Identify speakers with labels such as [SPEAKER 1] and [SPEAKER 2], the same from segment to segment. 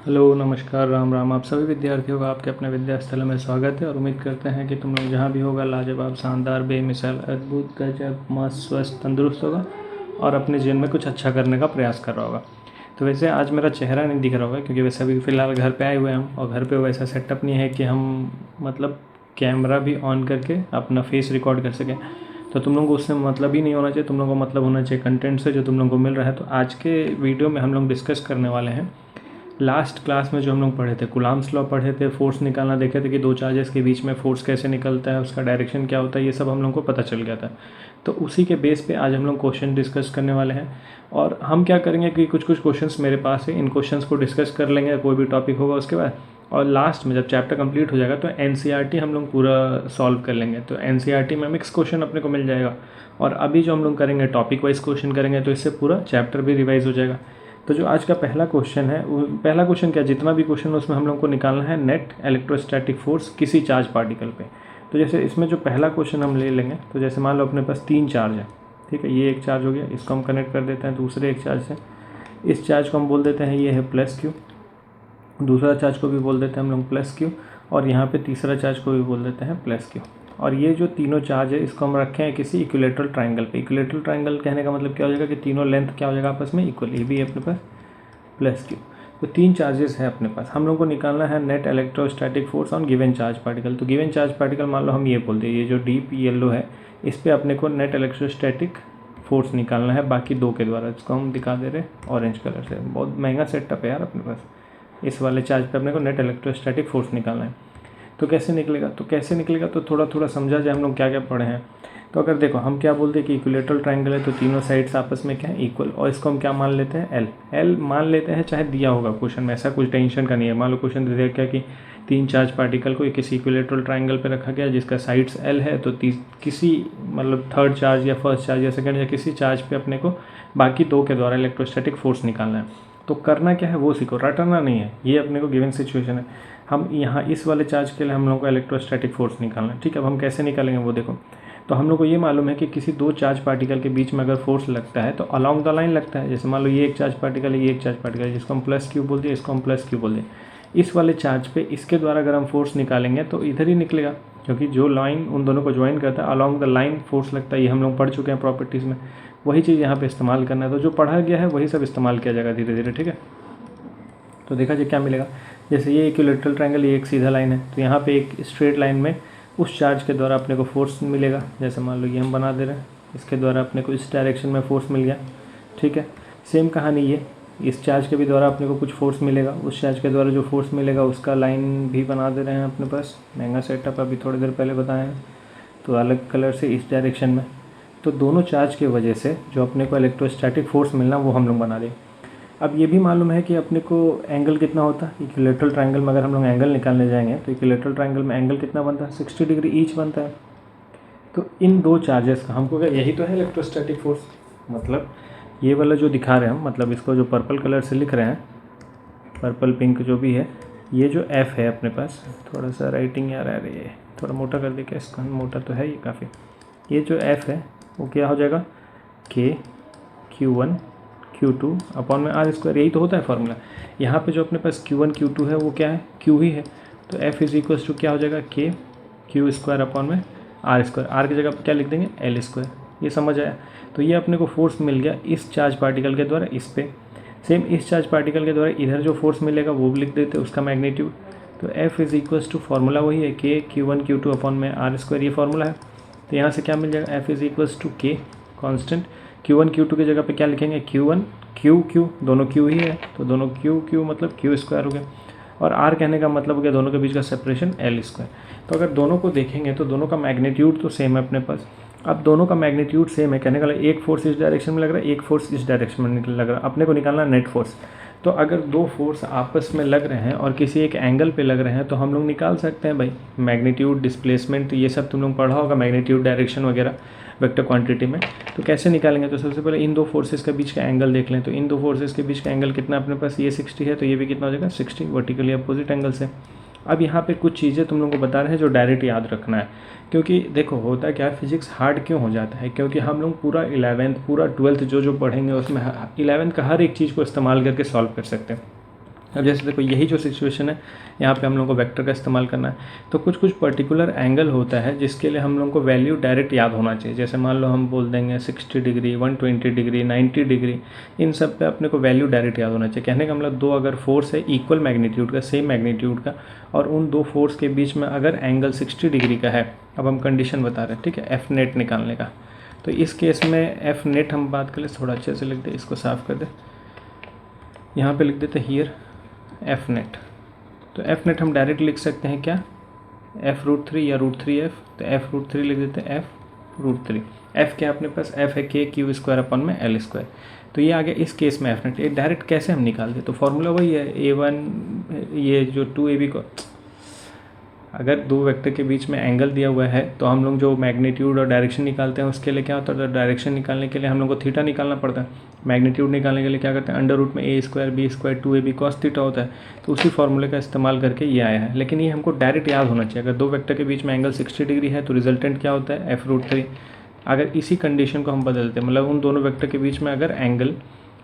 [SPEAKER 1] Hello, नमस्कार, राम राम। आप सभी विद्यार्थियों का आपके अपने विद्यास्थल में स्वागत है और उम्मीद करते हैं कि तुम लोग जहाँ भी होगा लाजवाब, शानदार, बेमिसाल, अद्भुत, गजब, मस्त, स्वस्थ, तंदुरुस्त होगा और अपने जीवन में कुछ अच्छा करने का प्रयास कर रहा होगा। तो वैसे आज मेरा चेहरा नहीं दिख रहा होगा क्योंकि वैसे अभी फ़िलहाल घर पे आए हुए हैं हम, और घर पे वैसा सेटअप नहीं है कि हम मतलब कैमरा भी ऑन करके अपना फेस रिकॉर्ड कर सकें। तो तुम लोगों को उससे मतलब ही नहीं होना चाहिए, तुम लोगों को मतलब होना चाहिए कंटेंट से जो तुम लोगों को मिल रहा है। तो आज के वीडियो में हम लोग डिस्कस करने वाले हैं लास्ट क्लास में जो हम लोग पढ़े थे, कुलाम्स लॉ पढ़े थे, फोर्स निकालना देखे थे कि दो चार्जेस के बीच में फोर्स कैसे निकलता है, उसका डायरेक्शन क्या होता है, ये सब हम लोग को पता चल गया था। तो उसी के बेस पे आज हम लोग क्वेश्चन डिस्कस करने वाले हैं। और हम क्या करेंगे कि कुछ कुछ क्वेश्चंस मेरे पास है, इन क्वेश्चंस को डिस्कस कर लेंगे, कोई भी टॉपिक होगा उसके बाद। और लास्ट में जब चैप्टर कंप्लीट हो जाएगा तो एनसीईआरटी हम लोग पूरा सॉल्व कर लेंगे। तो एनसीईआरटी में मिक्स क्वेश्चन अपने को मिल जाएगा। और अभी जो हम लोग करेंगे टॉपिक वाइज क्वेश्चन करेंगे, तो इससे पूरा चैप्टर भी रिवाइज हो जाएगा। तो जो आज का पहला क्वेश्चन है, पहला क्वेश्चन क्या, जितना भी क्वेश्चन है उसमें हम लोग को निकालना है नेट इलेक्ट्रोस्टैटिक फोर्स किसी चार्ज पार्टिकल पे। तो जैसे इसमें जो पहला क्वेश्चन हम ले लेंगे, तो जैसे मान लो अपने पास 3 चार्ज है, ठीक है। ये एक चार्ज हो गया, इसको हम कनेक्ट कर देते हैं दूसरे एक चार्ज से। इस चार्ज को हम बोल देते हैं ये है प्लस क्यू, दूसरा चार्ज को भी बोल देते हैं हम लोग प्लस क्यू, और यहाँ पे तीसरा चार्ज को भी बोल देते हैं प्लस क्यू। और ये जो तीनों चार्ज है इसको हम रखे हैं किसी इक्विलेटरल ट्राइंगल पे। इक्विलेटरल ट्राइंगल कहने का मतलब क्या हो जाएगा कि तीनों लेंथ क्या हो जाएगा आपस में इक्वल। ये भी है अपने पास प्लस क्यू। तो 3 चार्जेस है अपने पास, हम लोग को निकालना है net electrostatic force on given charge particle. तो गिवन चार्ज पार्टिकल मान लो हम ये बोल दें, ये जो डीप येलो है इस पर अपने को नेट इलेक्ट्रोस्टैटिक फोर्स निकालना है बाकी 2 के द्वारा। इसको हम दिखा दे रहे हैं ऑरेंज कलर से। बहुत महंगा सेटअप है यार अपने पास। इस वाले चार्ज पे अपने को नेट इलेक्ट्रोस्टैटिक फोर्स निकालना है। तो कैसे निकलेगा, तो थोड़ा थोड़ा समझा जाए हम लोग क्या क्या पढ़े हैं। तो अगर देखो हम क्या बोलते हैं कि इक्विलेटरल ट्राइंगल है, तो तीनों साइड्स आपस में क्या है इक्वल, और इसको हम क्या मान लेते हैं एल मान लेते हैं, चाहे दिया होगा क्वेश्चन में, ऐसा कुछ टेंशन का नहीं है। मान लो क्वेश्चन दे दिया क्या कि 3 चार्ज पार्टिकल को किसी इक्विलेटरल ट्राइंगल पे रखा गया जिसका साइड्स एल है, तो किसी मतलब थर्ड चार्ज या फर्स्ट चार्ज या सेकंड या किसी चार्ज पे अपने को बाकी 2 के द्वारा इलेक्ट्रोस्टैटिक फोर्स निकालना है। तो करना क्या है वो सीखो, रटना नहीं है। ये अपने को गिवन सिचुएशन है, हम यहाँ इस वाले चार्ज के लिए हम लोग को इलेक्ट्रोस्टैटिक फोर्स निकालना है, ठीक है। अब हम कैसे निकालेंगे वो देखो। तो हम लोग को ये मालूम है कि किसी 2 चार्ज पार्टिकल के बीच में अगर फोर्स लगता है तो अलॉन्ग द लाइन लगता है। जैसे मान लो ये एक चार्ज पार्टिकल है, ये एक चार्ज पार्टिकल है, जिसको हम प्लस क्यू बोल दिए, इसको हम प्लस क्यू बोल दिए। इस वाले चार्ज पे इसके द्वारा अगर हम फोर्स निकालेंगे तो इधर ही निकलेगा, क्योंकि जो लाइन उन दोनों को ज्वाइन करता है अलॉन्ग द लाइन फोर्स लगता है। ये हम लोग पढ़ चुके हैं प्रॉपर्टीज़ में, वही चीज़ यहाँ पे इस्तेमाल करना है। तो जो पढ़ा गया है वही सब इस्तेमाल किया जाएगा धीरे धीरे, ठीक है। तो देखा जाए क्या मिलेगा। जैसे ये इक्विलेटरल ट्रायंगल, ये एक सीधा लाइन है, तो यहाँ पे एक स्ट्रेट लाइन में उस चार्ज के द्वारा अपने को फोर्स मिलेगा। जैसे मान लो ये हम बना दे रहे हैं, इसके द्वारा अपने को इस डायरेक्शन में फोर्स मिल गया, ठीक है। सेम कहानी ये, इस चार्ज के भी द्वारा अपने को कुछ फोर्स मिलेगा, उस चार्ज के द्वारा जो फोर्स मिलेगा उसका लाइन भी बना दे रहे हैं अपने पास। महंगा सेटअप अभी थोड़ी देर पहले बताए हैं, तो अलग कलर से इस डायरेक्शन में। तो दोनों चार्ज की वजह से जो अपने को इलेक्ट्रोस्टैटिक फोर्स मिलना वो हम लोग बना दें। अब ये भी मालूम है कि अपने को एंगल कितना होता है इक्विलेटरल ट्रायंगल में। अगर हम लोग एंगल निकालने जाएंगे तो इक्विलेटरल ट्रायंगल में एंगल कितना बनता है, 60 डिग्री ईच बनता है। तो इन 2 चार्जेस का हमको क्या, यही तो है इलेक्ट्रोस्टैटिक फोर्स। मतलब ये वाला जो दिखा रहे हैं हम, मतलब इसको जो पर्पल कलर से लिख रहे हैं, पर्पल पिंक जो भी है, ये जो एफ है अपने पास, थोड़ा सा राइटिंग यार आ रही है, थोड़ा मोटा कर दे क्या इसका, मोटा तो है ये काफ़ी। ये जो एफ है वो क्या हो जाएगा, के Q1 Q2 अपॉन में आर स्क्वायर, यही तो होता है फॉर्मूला। यहाँ पे जो अपने पास Q1 Q2 है वो क्या है, Q ही है। तो F इज इक्वल्स टू क्या हो जाएगा, के क्यू स्क्वायर अपॉन में आर स्क्वायर। आर की जगह पर क्या लिख देंगे, एल स्क्वायर। ये समझ आया। तो ये अपने को फोर्स मिल गया इस चार्ज पार्टिकल के द्वारा इस पे। सेम इस चार्ज पार्टिकल के द्वारा इधर जो फोर्स मिलेगा वो भी लिख देते हैं, उसका मैग्नीट्यूड। तो F is equals to formula वही है, के Q1 Q2 अपॉन में आर स्क्वायर, ये फार्मूला है। तो यहाँ से क्या मिल जाएगा, F इज इक्वल्स टू के कॉन्स्टेंट, Q1 Q2 की जगह पे क्या लिखेंगे, Q1 Q दोनों Q ही है, तो दोनों Q मतलब Q स्क्वायर हो गया। और R कहने का मतलब हो गया दोनों के बीच का सेपरेशन L स्क्वायर। तो अगर दोनों को देखेंगे तो दोनों का मैग्नीट्यूड तो सेम है अपने पास। अब दोनों का मैग्नीट्यूड सेम है, कहने का एक फोर्स इस डायरेक्शन में लग रहा है, एक फोर्स इस डायरेक्शन में लग रहा है। अपने को निकालना नेट फोर्स। तो अगर 2 फोर्स आपस में लग रहे हैं और किसी एक एंगल पे लग रहे हैं तो हम लोग निकाल सकते हैं भाई मैग्नीट्यूड, डिस्प्लेसमेंट, ये सब तुम लोग पढ़ा होगा, मैग्नीट्यूड, डायरेक्शन वगैरह वेक्टर क्वांटिटी में। तो कैसे निकालेंगे, तो सबसे पहले इन 2 फोर्सेस के बीच का एंगल देख लें। तो इन 2 फोर्सेस के बीच का एंगल कितना अपने पास, ये 60 है, तो ये भी कितना हो जाएगा 60, वर्टिकली अपोजिट एंगल से। अब यहाँ पे कुछ चीज़ें तुम लोगों को बता रहे हैं जो डायरेक्ट याद रखना है, क्योंकि देखो होता क्या है, फिजिक्स हार्ड क्यों हो जाता है, क्योंकि हम लोग पूरा 11th पूरा 12th जो पढ़ेंगे उसमें 11th का हर एक चीज़ को इस्तेमाल करके सॉल्व कर सकते हैं। अब जैसे देखो यही जो सिचुएशन है, यहाँ पे हम लोग को वेक्टर का इस्तेमाल करना है, तो कुछ कुछ पर्टिकुलर एंगल होता है जिसके लिए हम लोग को वैल्यू डायरेक्ट याद होना चाहिए। जैसे मान लो हम बोल देंगे 60 डिग्री, 120 डिग्री, 90 डिग्री, इन सब पे अपने को वैल्यू डायरेक्ट याद होना चाहिए। कहने का मतलब दो अगर फोर्स है इक्वल मैग्नीट्यूड का, सेम मैग्नीट्यूड का, और उन दो फोर्स के बीच में अगर एंगल 60 डिग्री का है, अब हम कंडीशन बता रहे हैं, ठीक है, एफ नेट निकालने का। तो इस केस में एफ नेट हम बात कर ले, थोड़ा अच्छे से लिख दे, इसको साफ कर दे, यहाँ पे लिख देते हियर एफ नेट। तो एफ नेट हम डायरेक्ट लिख सकते हैं क्या, f√3 या √3f, तो f√3 लिख देते हैं f√3। f क्या अपने पास, f है k क्यू स्क्वायर अपन में l स्क्वायर। तो ये आ गया इस केस में एफ नेट। ये डायरेक्ट कैसे हम निकाल दे, तो फॉर्मूला वही है a1, ये जो 2ab को, अगर दो वेक्टर के बीच में एंगल दिया हुआ है तो हम लोग जो मैग्नीट्यूड और डायरेक्शन निकालते हैं उसके लिए क्या होता है, तो डायरेक्शन निकालने के लिए हम लोग को थीटा निकालना पड़ता है, मैग्नीट्यूड निकालने के लिए क्या करते हैं, अंडर रूट में a square b square 2ab cos theta होता है। तो उसी फॉर्मूले का इस्तेमाल करके ये आया है, लेकिन ये हमको डायरेक्ट याद होना चाहिए। अगर दो वेक्टर के बीच में एंगल 60 डिग्री है तो रिजल्टेंट क्या होता है, f√3। अगर इसी कंडीशन को हम बदलते हैं, मतलब उन दोनों वेक्टर के बीच में अगर एंगल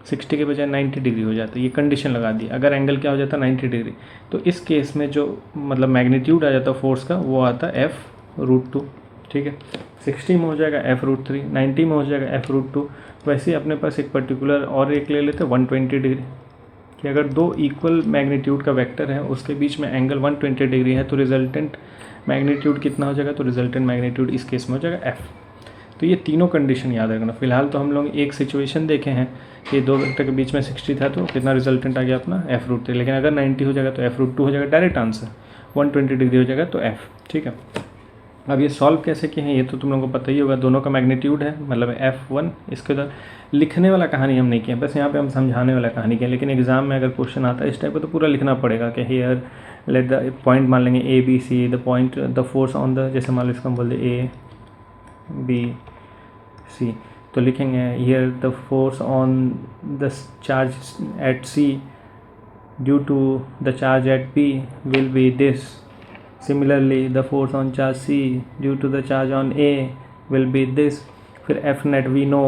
[SPEAKER 1] 60 के बजाय 90 डिग्री हो जाता है, ये कंडीशन लगा दी, अगर एंगल क्या हो जाता है 90 डिग्री, तो इस केस में जो मतलब मैग्नीट्यूड आ जाता है फोर्स का वो आता है f√2। ठीक है, 60 में हो जाएगा f√3, 90 में हो जाएगा f√2। वैसे ही अपने पास एक पर्टिकुलर और एक ले लेते हैं 120 डिग्री, कि अगर दो इक्वल मैग्नीट्यूड का वेक्टर है उसके बीच में एंगल 120 डिग्री है तो रिजल्टेंट मैग्नीट्यूड कितना हो जाएगा, तो रिजल्टेंट मैग्नीट्यूड इस केस में हो जाएगा f। तो ये तीनों कंडीशन याद रखना। फिलहाल तो हम लोग एक सिचुएशन देखे हैं कि दो वेक्टर के बीच में 60 था तो कितना रिजल्टेंट आ गया अपना f√3, लेकिन अगर 90 हो जाएगा तो f√2 हो जाएगा डायरेक्ट आंसर, 120 डिग्री हो जाएगा तो f। ठीक है, अब ये सॉल्व कैसे किए हैं ये तो तुम लोगों को पता ही होगा, दोनों का मैग्नीट्यूड है मतलब f1। इसके उधर लिखने वाला कहानी हम नहीं किए, बस यहाँ पे हम समझाने वाला कहानी किए, लेकिन एग्जाम में अगर क्वेश्चन आता है इस टाइप का तो पूरा लिखना पड़ेगा कि हियर लेट द पॉइंट मान लेंगे a b c, the point the force on the, जैसे मान लो इसको हम बोल दे a b c, तो लिखेंगे here the force on the charge at c due to the charge at p will be this, similarly the force on charge c due to the charge on a will be this. फिर F net we know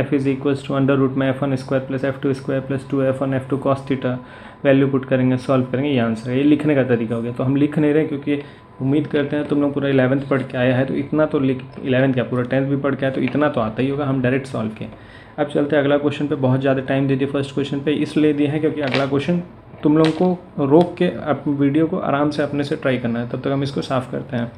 [SPEAKER 1] f is equals to under root में f1 square plus f2 square plus 2f1 f2 cos theta, value put करेंगे, solve करेंगे, ये answer है। ये लिखने का तरीका हो गया। तो हम लिख नहीं रहे क्योंकि उम्मीद करते हैं तुम लोग पूरा 11th पढ़ के आया है तो इतना तो 11th क्या पूरा 10th भी पढ़ के आया तो इतना तो आता ही होगा, हम डायरेक्ट सॉल्व किए। अब चलते हैं अगला क्वेश्चन पे। बहुत ज़्यादा टाइम दे दिए फर्स्ट क्वेश्चन पे, इसलिए दिए हैं क्योंकि अगला क्वेश्चन तुम लोगों को रोक के वीडियो को आराम से अपने से ट्राई करना है, तब तक हम इसको साफ़ करते हैं।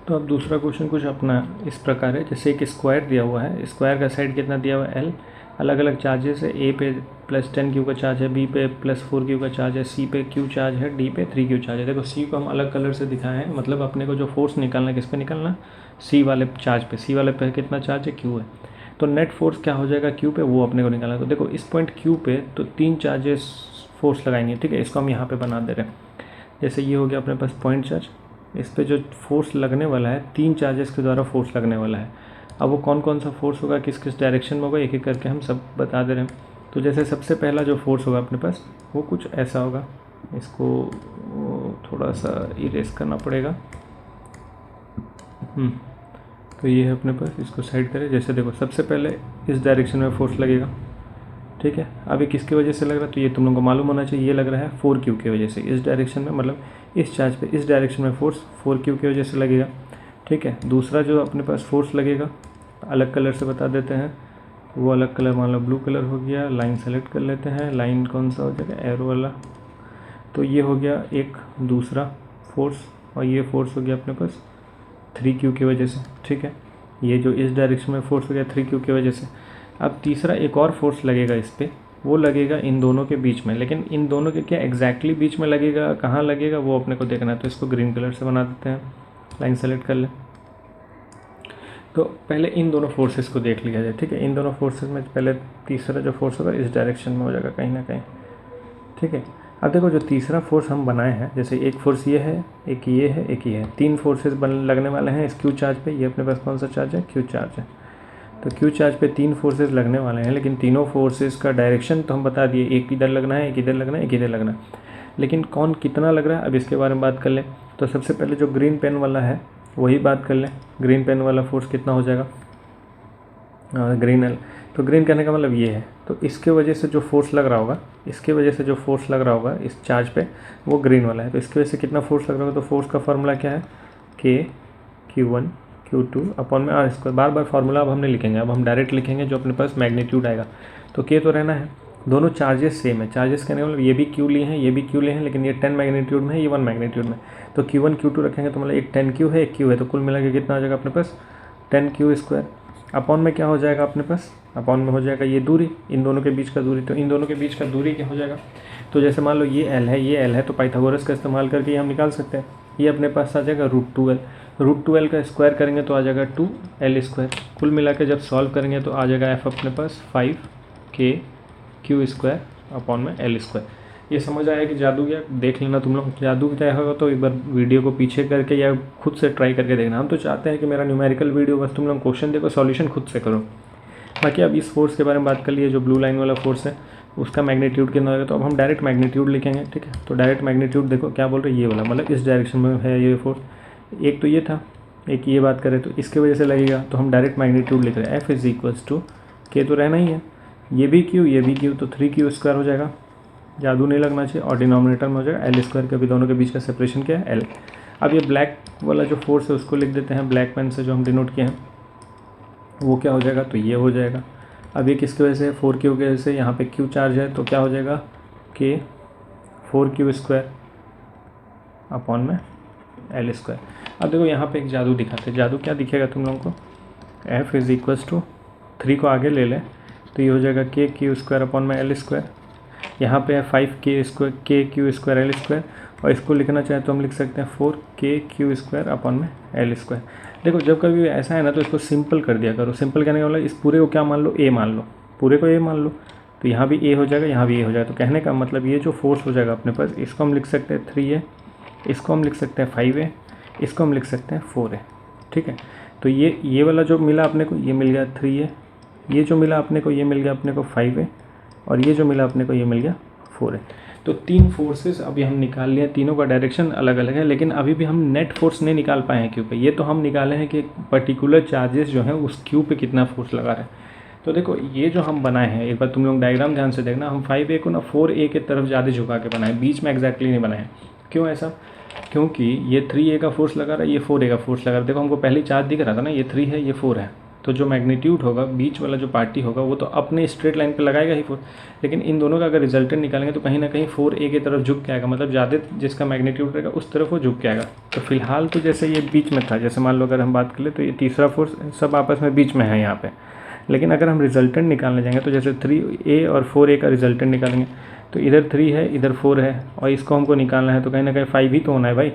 [SPEAKER 1] तो अब दूसरा क्वेश्चन कुछ अपना इस प्रकार है, जैसे एक स्क्वायर दिया हुआ है, स्क्वायर का साइड कितना दिया हुआ है l, अलग अलग चार्जेस है, a पे +10 क्यू का चार्ज है, b पे +4 क्यू का चार्ज है, c पे q चार्ज है, d पे 3 क्यू चार्ज है। देखो c को हम अलग कलर से दिखाए हैं, मतलब अपने को जो फोर्स निकालना है किस पे निकालना, c वाले चार्ज पे, c वाले पे कितना चार्ज है, q है, तो नेट फोर्स क्या हो जाएगा q पे, वो अपने को निकालना। तो देखो इस पॉइंट q पे तो 3 चार्जेस फोर्स लगाएंगे, ठीक है, इसको हम यहाँ पे बना दे रहे हैं। जैसे ये हो गया अपने पास पॉइंट चार्ज, इस पे जो फोर्स लगने वाला है 3 चार्जेस के द्वारा फोर्स लगने वाला है। अब वो कौन कौन सा फोर्स होगा, किस किस डायरेक्शन में होगा, एक एक करके हम सब बता दे रहे हैं। तो जैसे सबसे पहला जो फोर्स होगा अपने पास वो कुछ ऐसा होगा, इसको थोड़ा सा इरेज करना पड़ेगा। तो ये है अपने पास, इसको साइड करें। जैसे देखो सबसे पहले इस डायरेक्शन में फोर्स लगेगा, ठीक है। अभी किसकी वजह से लग रहा है तो ये तुम लोग को मालूम होना चाहिए, ये लग रहा है 4Q की वजह से, इस डायरेक्शन में मतलब इस चार्ज पे इस डायरेक्शन में फोर्स 4Q की वजह से लगेगा, ठीक है। दूसरा जो अपने पास फोर्स लगेगा अलग कलर से बता देते हैं, वो अलग कलर मान लो ब्लू कलर हो गया, लाइन सेलेक्ट कर लेते हैं, लाइन कौन सा हो जाएगा, एरो वाला। तो ये हो गया एक दूसरा फोर्स, और ये फोर्स हो गया अपने पास 3Q की वजह से, ठीक है। ये जो इस डायरेक्शन में फोर्स हो गया 3Q की वजह से। अब तीसरा एक और फोर्स लगेगा इस पर, वो लगेगा इन दोनों के बीच में, लेकिन इन दोनों के क्या एग्जैक्टली बीच में लगेगा, कहाँ लगेगा वो अपने को देखना है। तो इसको ग्रीन कलर से बना देते हैं, लाइन सेलेक्ट कर ले। तो पहले इन दोनों फोर्सेस को देख लिया जाए, ठीक है। इन दोनों फोर्सेस में पहले तीसरा जो फोर्स होगा इस डायरेक्शन में हो जाएगा कहीं ना कहीं, ठीक है। अब देखो जो तीसरा फोर्स हम बनाए हैं, जैसे एक फोर्स ये है, एक ये है, एक ये है, 3 फोर्सेस लगने वाले हैं इस Q चार्ज पे। ये अपने पास कौन सा चार्ज है, Q चार्ज है। तो Q चार्ज पे 3 फोर्सेस लगने वाले हैं, लेकिन तीनों फोर्सेस का डायरेक्शन तो हम बता दिए, एक इधर लगना है, एक इधर लगना है, एक इधर लगना है, लेकिन कौन कितना लग रहा है अब इसके बारे में बात कर लें। तो सबसे पहले जो ग्रीन पेन वाला है वही बात कर लें, ग्रीन पेन वाला फोर्स कितना हो जाएगा, ग्रीन तो ग्रीन करने का मतलब ये है। तो इसके वजह से जो फोर्स लग रहा होगा, इसके वजह से जो फोर्स लग रहा होगा इस चार्ज पे, वो ग्रीन वाला है। तो इसकी वजह से कितना फोर्स लग रहा होगा, तो फोर्स का फार्मूला क्या है, K Q1 Q2 अपॉन में R स्क्वायर। बार बार फार्मूला अब हम नहीं लिखेंगे, अब हम डायरेक्ट लिखेंगे जो अपने पास मैग्नीट्यूड आएगा। तो K तो रहना है, दोनों चार्जेस सेम है। चार्जेस कहने का मतलब ये भी Q लिए हैं, ये भी Q लिए हैं, लेकिन ये 10 मैग्नीट्यूड में है, ये 1 मैग्नीट्यूड में। तो Q1 Q2 रखेंगे तो मतलब एक 10Q है, एक Q है, तो कुल मिला के कितना आ जाएगा अपने पास 10Q स्क्वायर। अपॉन में क्या हो जाएगा अपने पास, अपॉन में हो जाएगा ये दूरी, इन दोनों के बीच का दूरी। तो इन दोनों के बीच का दूरी क्या हो जाएगा, तो जैसे मान लो ये L है, ये L है, तो पाइथागोरस का इस्तेमाल करके ये हम निकाल सकते हैं। ये अपने पास आ जाएगा √2L, √2L का स्क्वायर करेंगे तो आ जाएगा 2L स्क्वायर। कुल मिला के जब सॉल्व करेंगे तो आ जाएगा F अपने पास 5KQ स्क्वायर अपॉन में L स्क्वायर। ये समझ आया कि जादू क्या, देख लेना तुम लोग जादू क्या होगा, तो एक बार वीडियो को पीछे करके या खुद से ट्राई करके देखना। हम तो चाहते हैं कि मेरा न्यूमेरिकल वीडियो बस तुम लोग क्वेश्चन देखो, सॉल्यूशन खुद से करो। बाकी अब इस फोर्स के बारे में बात कर लिए, जो ब्लू लाइन वाला फोर्स है उसका मैग्नीट्यूड कितना होगा, तो अब हम डायरेक्ट मैग्नीट्यूड लिखेंगे। ठीक है, तो डायरेक्ट मैग्नीट्यूड देखो क्या बोल रहे हैं, ये वाला मतलब इस डायरेक्शन में है ये फोर्स। एक तो ये था, एक ये बात करें तो इसके वजह से लगेगा, तो हम डायरेक्ट मैग्नीट्यूड लिख रहे हैं। F is equals to K तो रहना ही है, ये भी Q ये भी Q, तो 3Q स्क्वायर हो जाएगा, जादू नहीं लगना चाहिए, और डिनोमिनेटर में हो जाएगा L स्क्वायर, के भी दोनों के बीच का सेपरेशन क्या है L। अब ये ब्लैक वाला जो फोर्स है उसको लिख देते हैं ब्लैक पेन से, जो हम डिनोट किए हैं वो क्या हो जाएगा, तो ये हो जाएगा। अब ये किसकी वजह से, 4Q की वजह से, यहाँ पे Q चार्ज है तो क्या हो जाएगा K 4Q स्क्वायर अपॉन में L स्क्वायर। अब देखो यहाँ पे एक जादू दिखाते हैं, जादू क्या दिखेगा तुम लोगों को, F इज इक्वल्स टू 3 को आगे ले लें तो ये हो जाएगा KQ स्क्वायर अपॉन में L स्क्वायर। यहाँ पे है 5K square KQ square L square, और इसको लिखना चाहे तो हम लिख सकते हैं 4KQ स्क्वायर अपॉन में L स्क्वायर। देखो जब कभी भी ऐसा है ना तो इसको सिंपल कर दिया करो। सिंपल कहने का मतलब इस पूरे को क्या मान लो, A मान लो, पूरे को A मान लो, तो यहाँ भी A हो जाएगा, यहाँ भी A हो जाएगा। तो कहने का मतलब ये जो फोर्स हो जाएगा अपने पास, इसको हम लिख सकते हैं 3A, इसको हम लिख सकते हैं 5A, इसको हम लिख सकते हैं 4A। ठीक है, तो ये वाला जो मिला अपने को ये मिल गया 3A, ये जो मिला अपने को ये मिल गया अपने को 5A, और ये जो मिला अपने को ये मिल गया 4A। तो 3 फोर्सेस अभी हम निकाल लिए, तीनों का डायरेक्शन अलग अलग है, लेकिन अभी भी हम नेट फोर्स नहीं निकाल पाए हैं क्यू पे। ये तो हम निकाले हैं कि पर्टिकुलर चार्जेस जो हैं उस क्यू पे कितना फोर्स लगा रहे हैं। तो देखो ये जो हम बनाए हैं, एक बार तुम लोग डायग्राम ध्यान से देखना, हम 5A को ना 4A के तरफ ज़्यादा झुका के बनाए, बीच में एग्जैक्टली नहीं बनाए। क्यों ऐसा, क्योंकि ये 3A का फोर्स लगा रहा है, ये 4A का फोर्स लगा रहा है। देखो हमको पहले चार्ज दिख रहा था ना, ये 3 है ये 4 है, तो जो मैग्नीट्यूड होगा बीच वाला जो पार्टी होगा वो तो अपने स्ट्रेट लाइन पे लगाएगा ही फोर्स, लेकिन इन दोनों का अगर रिजल्टेंट निकालेंगे तो कहीं ना कहीं 4A की तरफ झुक के आएगा, मतलब ज़्यादा जिसका मैग्नीट्यूड रहेगा उस तरफ वो झुक के आएगा। तो फिलहाल तो जैसे ये बीच में था, जैसे मान लो अगर हम बात करें तो ये तीसरा फोर्स सब आपस में बीच में है यहाँ पे, लेकिन अगर हम रिजल्टेंट निकालने जाएंगे तो जैसे 3A और 4A का रिजल्टेंट निकालेंगे तो इधर 3 है इधर 4 है, और इसको हमको निकालना है तो कहीं ना कहीं 5 ही तो होना है भाई,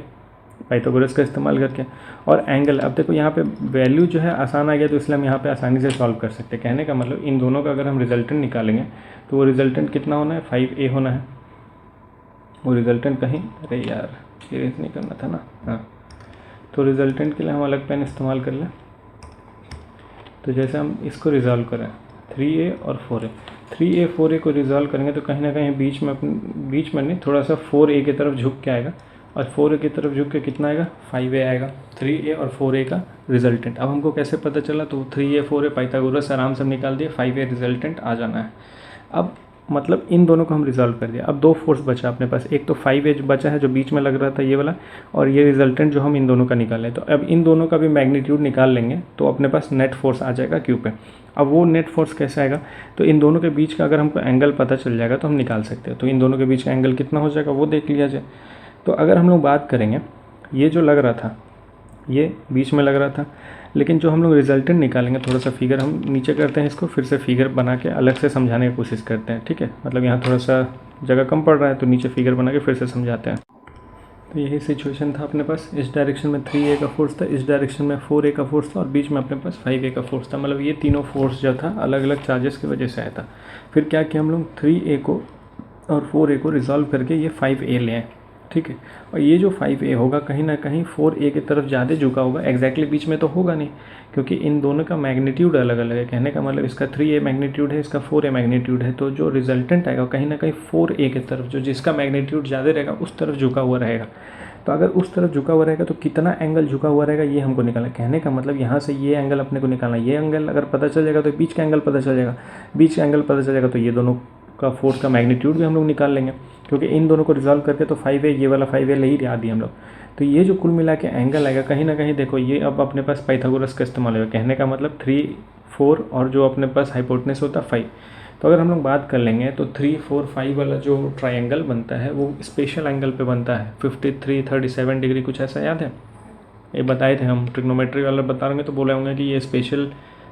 [SPEAKER 1] पाइथागोरस का इस्तेमाल करके। और एंगल, अब देखो यहाँ पे वैल्यू जो है आसान आ गया, तो इसलिए हम यहाँ पे आसानी से सॉल्व कर सकते हैं। कहने का मतलब इन दोनों का अगर हम रिजल्टेंट निकालेंगे तो वो रिजल्टेंट कितना होना है, 5A होना है। वो रिजल्टेंट कहीं, अरे यार सीरीज नहीं करना था ना, हाँ, तो रिजल्टेंट के लिए हम अलग पेन इस्तेमाल कर लें। तो जैसे हम इसको रिजॉल्व करें 3A और 4A, 3A 4A को रिजॉल्व करेंगे तो कहीं ना कहीं बीच में नहीं, थोड़ा सा 4A की तरफ झुक के आएगा, और 4A की तरफ झुक के कितना आएगा 5A आएगा। 3A और 4A का रिजल्टेंट अब हमको कैसे पता चला, तो 3A 4A पाइथागोरस आराम से निकाल दिए, 5A रिजल्टेंट आ जाना है। अब मतलब इन दोनों को हम रिजॉल्व कर दिया। अब 2 फोर्स बचा अपने पास, एक तो 5A बचा है जो बीच में लग रहा था ये वाला, और ये रिजल्टेंट जो हम इन दोनों का निकालें। तो अब इन दोनों का भी मैग्नीट्यूड निकाल लेंगे तो अपने पास नेट फोर्स आ जाएगा क्यू पे। अब वो नेट फोर्स कैसे आएगा, तो इन दोनों के बीच का अगर हमको एंगल पता चल जाएगा तो हम निकाल सकते हैं। तो इन दोनों के बीच का एंगल कितना हो जाएगा वो देख लिया जाए। तो अगर हम लोग बात करेंगे, ये जो लग रहा था ये बीच में लग रहा था, लेकिन जो हम लोग रिजल्टेंट निकालेंगे, थोड़ा सा फिगर हम नीचे करते हैं, इसको फिर से फिगर बना के अलग से समझाने की कोशिश करते हैं। ठीक है, मतलब यहाँ थोड़ा सा जगह कम पड़ रहा है तो नीचे फिगर बना के फिर से समझाते हैं। तो यही सिचुएशन था अपने पास, इस डायरेक्शन में 3A का फोर्स था, इस डायरेक्शन में 4A का फोर्स था, और बीच में अपने पास 5A का फोर्स था। मतलब ये तीनों फोर्स जो था अलग अलग चार्जेस की वजह से आया था। फिर क्या किया हम लोग, 3A को और 4A को रिजॉल्व करके ये 5A ले आए। ठीक है, और ये जो 5A होगा कहीं ना कहीं 4A की तरफ ज़्यादा झुका होगा, एग्जैक्टली बीच में तो होगा नहीं, क्योंकि इन दोनों का मैग्नीट्यूड अलग अलग है। कहने का मतलब इसका 3A मैग्नीट्यूड है, इसका 4A मैग्नीट्यूड है, तो जो रिजल्टेंट आएगा कहीं ना कहीं 4A की तरफ, जो जिसका मैग्नीट्यूड ज़्यादा रहेगा उस तरफ झुका हुआ रहेगा। तो अगर उस तरफ झुका हुआ रहेगा तो कितना एंगल झुका हुआ रहेगा ये हमको निकालना है। कहने का मतलब यहाँ से ये एंगल अपने को निकालना है। ये एंगल अगर पता चल जाएगा तो बीच का एंगल पता चल जाएगा, बीच का एंगल पता चल जाएगा तो ये दोनों का फोर्स का मैग्नीट्यूड भी हम लोग निकाल लेंगे, क्योंकि इन दोनों को रिजॉल्व करके तो 5a ये वाला 5a ले ही याद ही हम लोग। तो ये जो कुल मिला के एंगल आएगा कहीं ना कहीं देखो ये अब अपने पास पाइथागोरस का इस्तेमाल होगा। कहने का मतलब 3, 4 और जो अपने पास हाइपोटेनस होता है 5। तो अगर हम लोग बात कर लेंगे तो 3, 4, 5 वाला जो ट्रायंगल बनता है वो स्पेशल एंगल पे बनता है 53, 37 डिग्री, कुछ ऐसा याद है? ये बताए थे हम, ट्रिग्नोमेट्री वाला बता रहे तो बोले होंगे कि ये स्पेशल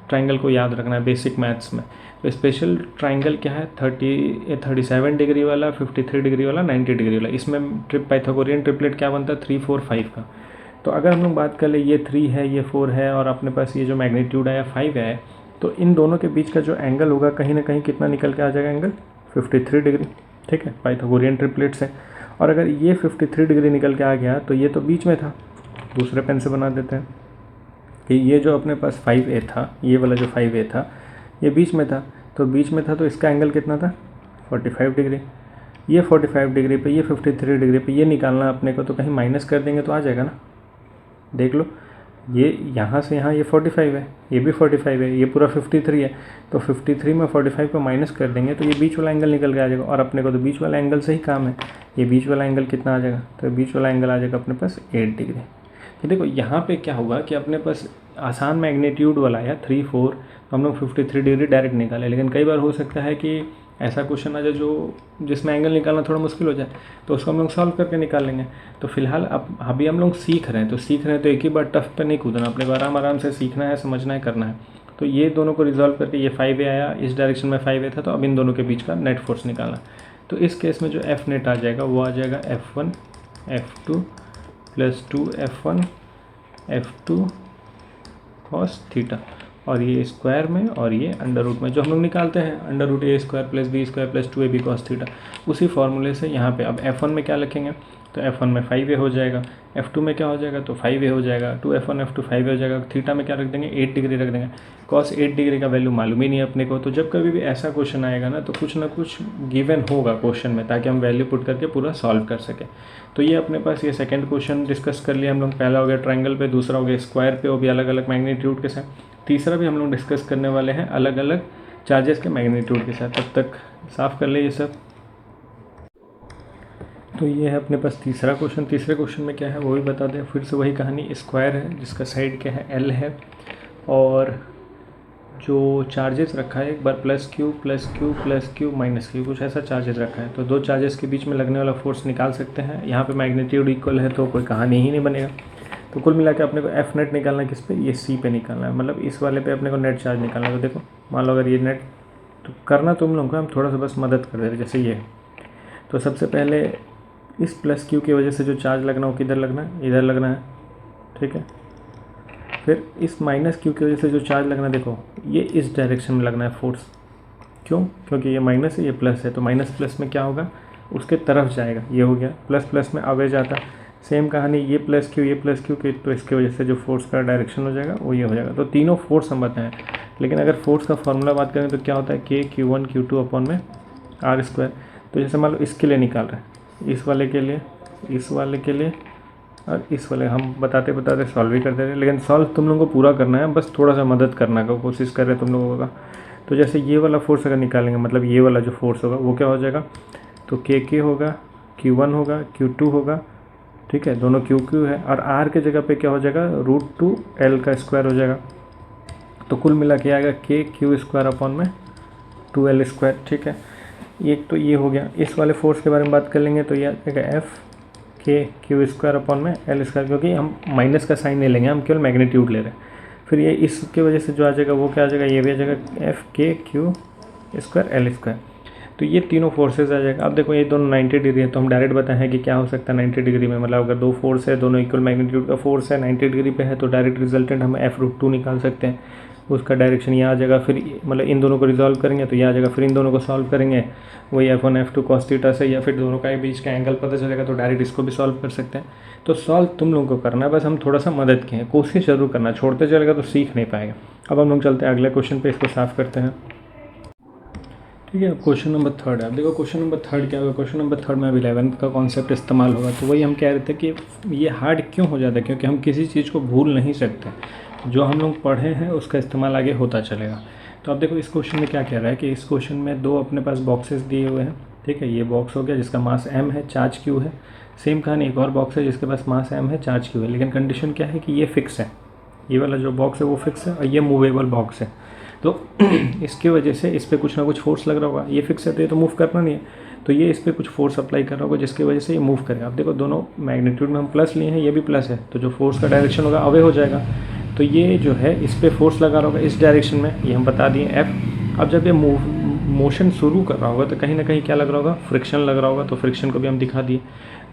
[SPEAKER 1] ट्रायंगल को याद रखना है बेसिक मैथ्स में। तो स्पेशल ट्रायंगल क्या है? 37 डिग्री वाला, 53 डिग्री वाला, 90 डिग्री वाला। इसमें पाइथागोरियन ट्रिपलेट क्या बनता है? 3, 4, 5 का। तो अगर हम लोग बात कर ले ये 3 है, ये 4 है और अपने पास ये जो मैग्नीट्यूड आया 5 है, तो इन दोनों के बीच का जो एंगल होगा कहीं ना कहीं कितना निकल के आ जाएगा? Angle 53 degree. ठीक है, पाइथागोरियन ट्रिपलेट से। और अगर ये 53 डिग्री निकल के आ गया तो ये तो बीच में था, दूसरे पेन से बना देते हैं कि ये जो अपने पास 5a था, ये वाला जो 5a था ये बीच में था, तो बीच में था तो इसका एंगल कितना था? 45 डिग्री। ये 45 डिग्री पे, ये 53 डिग्री पे, ये निकालना अपने को, तो कहीं माइनस कर देंगे तो आ जाएगा ना। देख लो, ये यहाँ से यहाँ ये 45 है, ये भी 45 है, ये पूरा 53 है, तो 53 में 45 को माइनस कर देंगे तो ये बीच वाला एंगल निकल के आ जाएगा। और अपने को तो बीच वाला एंगल से ही काम है। ये बीच वाला एंगल कितना आ जाएगा? तो बीच वाला एंगल आ जाएगा अपने पास 8 डिग्री। तो देखो यहाँ पे क्या हुआ कि अपने पास आसान मैग्नीट्यूड वाला आया 3, 4, तो हम लोग 53 डिग्री डायरेक्ट निकाले। लेकिन कई बार हो सकता है कि ऐसा क्वेश्चन आ जाए जो जिसमें एंगल निकालना थोड़ा मुश्किल हो जाए, तो उसको हम लोग सॉल्व करके निकाल लेंगे। तो फिलहाल अब अभी हम लोग सीख रहे हैं, तो एक ही बार टफ पे नहीं कूदना, अपने को आराम आराम से सीखना है, समझना है, करना है। तो ये दोनों को रिजॉल्व करके ये 5a आया, इस डायरेक्शन में 5a था, तो अब इन दोनों के बीच का नेट फोर्स निकालना। तो इस केस में जो एफ नेट आ जाएगा वो आ जाएगा F1 F2 + 2F1 F2 cos theta, और ये स्क्वायर में और ये अंडर रूट में जो हम लोग निकालते हैं √a² + b² + 2ab cos theta, उसी फॉर्मूले से यहाँ पे अब F1 में क्या लिखेंगे? तो F1 में 5a हो जाएगा, F2 में क्या हो जाएगा? तो 5a हो जाएगा, 2F1 F2 5a हो जाएगा। थीटा में क्या रख देंगे? 8 डिग्री रख देंगे। cos 8 डिग्री का वैल्यू मालूम ही नहीं अपने को, तो जब कभी भी ऐसा क्वेश्चन आएगा ना तो कुछ ना कुछ गिवन होगा क्वेश्चन में, ताकि हम वैल्यू पुट करके पूरा सॉल्व कर सकें। तो ये अपने पास ये सेकंड क्वेश्चन डिस्कस कर लिया हम लोग। पहला हो गया ट्रायंगल पे, दूसरा हो गया स्क्वायर पे, वो भी अलग अलग मैग्नीट्यूड के साथ। तीसरा भी हम लोग डिस्कस करने वाले हैं अलग अलग चार्जेस के मैग्नीट्यूड के साथ। तब तक साफ कर ले ये सब। तो ये है अपने पास तीसरा क्वेश्चन। तीसरे क्वेश्चन में क्या है वो भी बता दें। फिर से वही कहानी, स्क्वायर है जिसका साइड क्या है? L है, और जो चार्जेस रखा है एक बार +q +q -q कुछ ऐसा चार्जेस रखा है। तो दो चार्जेस के बीच में लगने वाला फोर्स निकाल सकते हैं। यहाँ पे मैग्नीट्यूड इक्वल है तो कोई कहानी ही नहीं बनेगा। तो कुल मिला के अपने को एफ नेट निकालना है किस पे? ये सी पे निकालना है, मतलब इस वाले पे अपने को नेट चार्ज निकालना है। तो देखो मान लो अगर ये नेट, तो करना तुम लोगों को, हम थोड़ा सा बस मदद कर दे रहे, जैसे ये। तो सबसे पहले इस +q की वजह से जो चार्ज लगना हो किधर लगना है? इधर लगना है, ठीक है। फिर इस -q की वजह से जो चार्ज लगना है, देखो ये इस डायरेक्शन में लगना है फोर्स। क्यों? क्योंकि ये माइनस है, ये प्लस है, तो माइनस प्लस में क्या होगा? उसके तरफ जाएगा। ये हो गया, प्लस प्लस में आगे जाता। सेम कहानी, ये +q की, तो इसके वजह से जो फोर्स का डायरेक्शन हो जाएगा वो ये हो जाएगा। तो तीनों फोर्स हम बताएं, लेकिन अगर फोर्स का फॉर्मूला बात करें तो क्या होता है? k q1 q2/में r²। तो जैसे मान लो इसके लिए निकाल रहे हैं, इस वाले के लिए, इस वाले के लिए और इस वाले, हम बताते बताते सॉल्व भी करते रहे, लेकिन सॉल्व तुम लोगों को पूरा करना है, बस थोड़ा सा मदद करने का कोशिश कर रहे हैं तुम लोगों का। तो जैसे ये वाला फोर्स अगर निकालेंगे, मतलब ये वाला जो फोर्स होगा वो क्या हो जाएगा? तो k होगा, q1 होगा, q2 होगा, ठीक है, दोनों q है, और r के जगह पे क्या हो जाएगा? √2l² हो जाएगा। तो कुल मिला के आएगा k q² में 2l², ठीक है। एक तो ये हो गया। इस वाले फोर्स के बारे में बात कर लेंगे तो ये आ जाएगा F k q² में l², क्योंकि हम माइनस का साइन नहीं लेंगे, हम केवल मैग्नीट्यूड ले रहे हैं। फिर ये इसके वजह से जो आ जाएगा वो क्या आ जाएगा? ये भी आ जाएगा F k q² l²। तो ये तीनों फोर्सेज आ जाएगा। अब देखो ये दोनों 90 डिग्री है, तो हम डायरेक्ट बताएं हैं कि क्या हो सकता है 90 डिग्री में। मतलब अगर दो फोर्स है, दोनों इक्वल मैग्नीट्यूड का फोर्स है, 90 डिग्री पे है, तो डायरेक्ट रिजल्टेंट हम F√2 निकाल सकते हैं। उसका डायरेक्शन ये आ जाएगा। फिर मतलब इन दोनों को रिजॉल्व करेंगे तो ये आ जाएगा। फिर इन दोनों को सॉल्व करेंगे वही F1 F2 cos थीटा से, या फिर दोनों का बीच का एंगल पता चलेगा तो डायरेक्ट इसको भी सॉल्व कर सकते हैं। तो सॉल्व तुम लोगों को करना है, बस हम थोड़ा सा मदद किए हैं, कोशिश जरूर करना, छोड़ते चलेगा तो सीख नहीं पाएगा। अब हम लोग चलते हैं अगले क्वेश्चन पे, इसको साफ करते हैं। ठीक है। अब क्वेश्चन नंबर थर्ड है। अब देखो क्वेश्चन नंबर थर्ड क्या होगा। क्वेश्चन नंबर थर्ड में अब 11th का कॉन्सेप्ट इस्तेमाल होगा। तो वही हम कह रहे थे कि ये हार्ड क्यों हो जाता है, क्योंकि हम किसी चीज़ को भूल नहीं सकते। जो हम लोग पढ़े हैं उसका इस्तेमाल आगे होता चलेगा। तो अब देखो इस क्वेश्चन में क्या कह रहा है कि इस क्वेश्चन में दो अपने पास बॉक्सेस दिए हुए हैं। ठीक है, ये बॉक्स हो गया जिसका मास m है, चार्ज q है। सेम कहानी एक और बॉक्स है जिसके पास मास m है, चार्ज q है। लेकिन कंडीशन क्या है कि ये फिक्स है, ये वाला जो बॉक्स है वो फिक्स है और ये मूवेबल बॉक्स है। तो इसकी वजह से इस पर कुछ ना कुछ फोर्स लग रहा होगा। ये फिक्स है तो ये तो मूव करना नहीं है, तो ये इस पर कुछ फोर्स अप्लाई कर रहा होगा जिसकी वजह से ये मूव करेगा। अब देखो दोनों मैग्नीट्यूड में हम प्लस लिए हैं, ये भी प्लस है, तो जो फोर्स का डायरेक्शन होगा अवे हो जाएगा। तो ये जो है इस पर फोर्स लगा रहा होगा इस डायरेक्शन में, ये हम बता दिए F। अब जब ये मोशन शुरू कर रहा होगा तो कहीं ना कहीं क्या लग रहा होगा, फ्रिक्शन लग रहा होगा। तो फ्रिक्शन को भी हम दिखा दिए।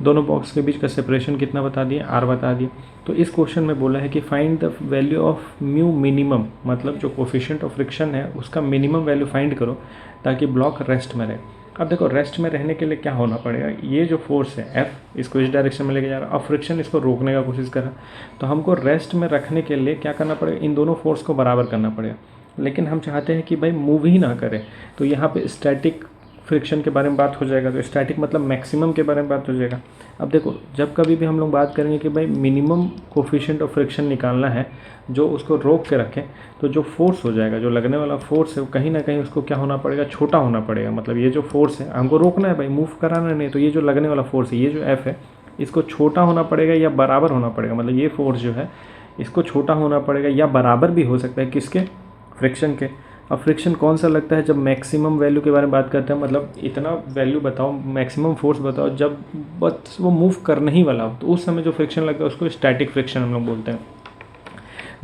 [SPEAKER 1] दोनों बॉक्स के बीच का सेपरेशन कितना बता दिए, R बता दिए। तो इस क्वेश्चन में बोला है कि find the value of mu minimum, मतलब जो कोफिशिएंट ऑफ फ्रिक्शन है उसका मिनिमम वैल्यू फाइंड करो ताकि ब्लॉक रेस्ट में रहे। अब देखो रेस्ट में रहने के लिए क्या होना पड़ेगा, ये जो फोर्स है F इसको इस डायरेक्शन में लेके जा रहा है, अब फ्रिक्शन इसको रोकने का कोशिश कर रहा है। तो हमको रेस्ट में रखने के लिए क्या करना पड़ेगा, इन दोनों फोर्स को बराबर करना पड़ेगा। लेकिन हम चाहते हैं कि भाई मूव ही ना करे, तो यहाँ पे स्टैटिक फ्रिक्शन के बारे में बात हो जाएगा। तो स्टैटिक मतलब मैक्सिमम के बारे में बात हो जाएगा। अब देखो जब कभी भी हम लोग बात करेंगे कि भाई मिनिमम कोफिशिएंट ऑफ फ्रिक्शन निकालना है जो उसको रोक के रखें, तो जो फोर्स हो जाएगा, जो लगने वाला फोर्स है वो कहीं ना कहीं उसको क्या होना पड़ेगा, छोटा होना पड़ेगा। मतलब ये जो फोर्स है हमको रोकना है भाई, मूव कराना नहीं, तो ये जो लगने वाला फोर्स है, ये जो F है इसको छोटा होना पड़ेगा या बराबर होना पड़ेगा। मतलब ये फोर्स जो है इसको छोटा होना पड़ेगा या बराबर भी हो सकता है किसके, फ्रिक्शन के। अब फ्रिक्शन कौन सा लगता है जब मैक्सिमम वैल्यू के बारे में बात करते हैं, मतलब इतना वैल्यू बताओ, मैक्सिमम फोर्स बताओ जब बस वो मूव करने ही वाला हो, तो उस समय जो फ्रिक्शन लगता है उसको स्टैटिक फ्रिक्शन हम लोग बोलते हैं।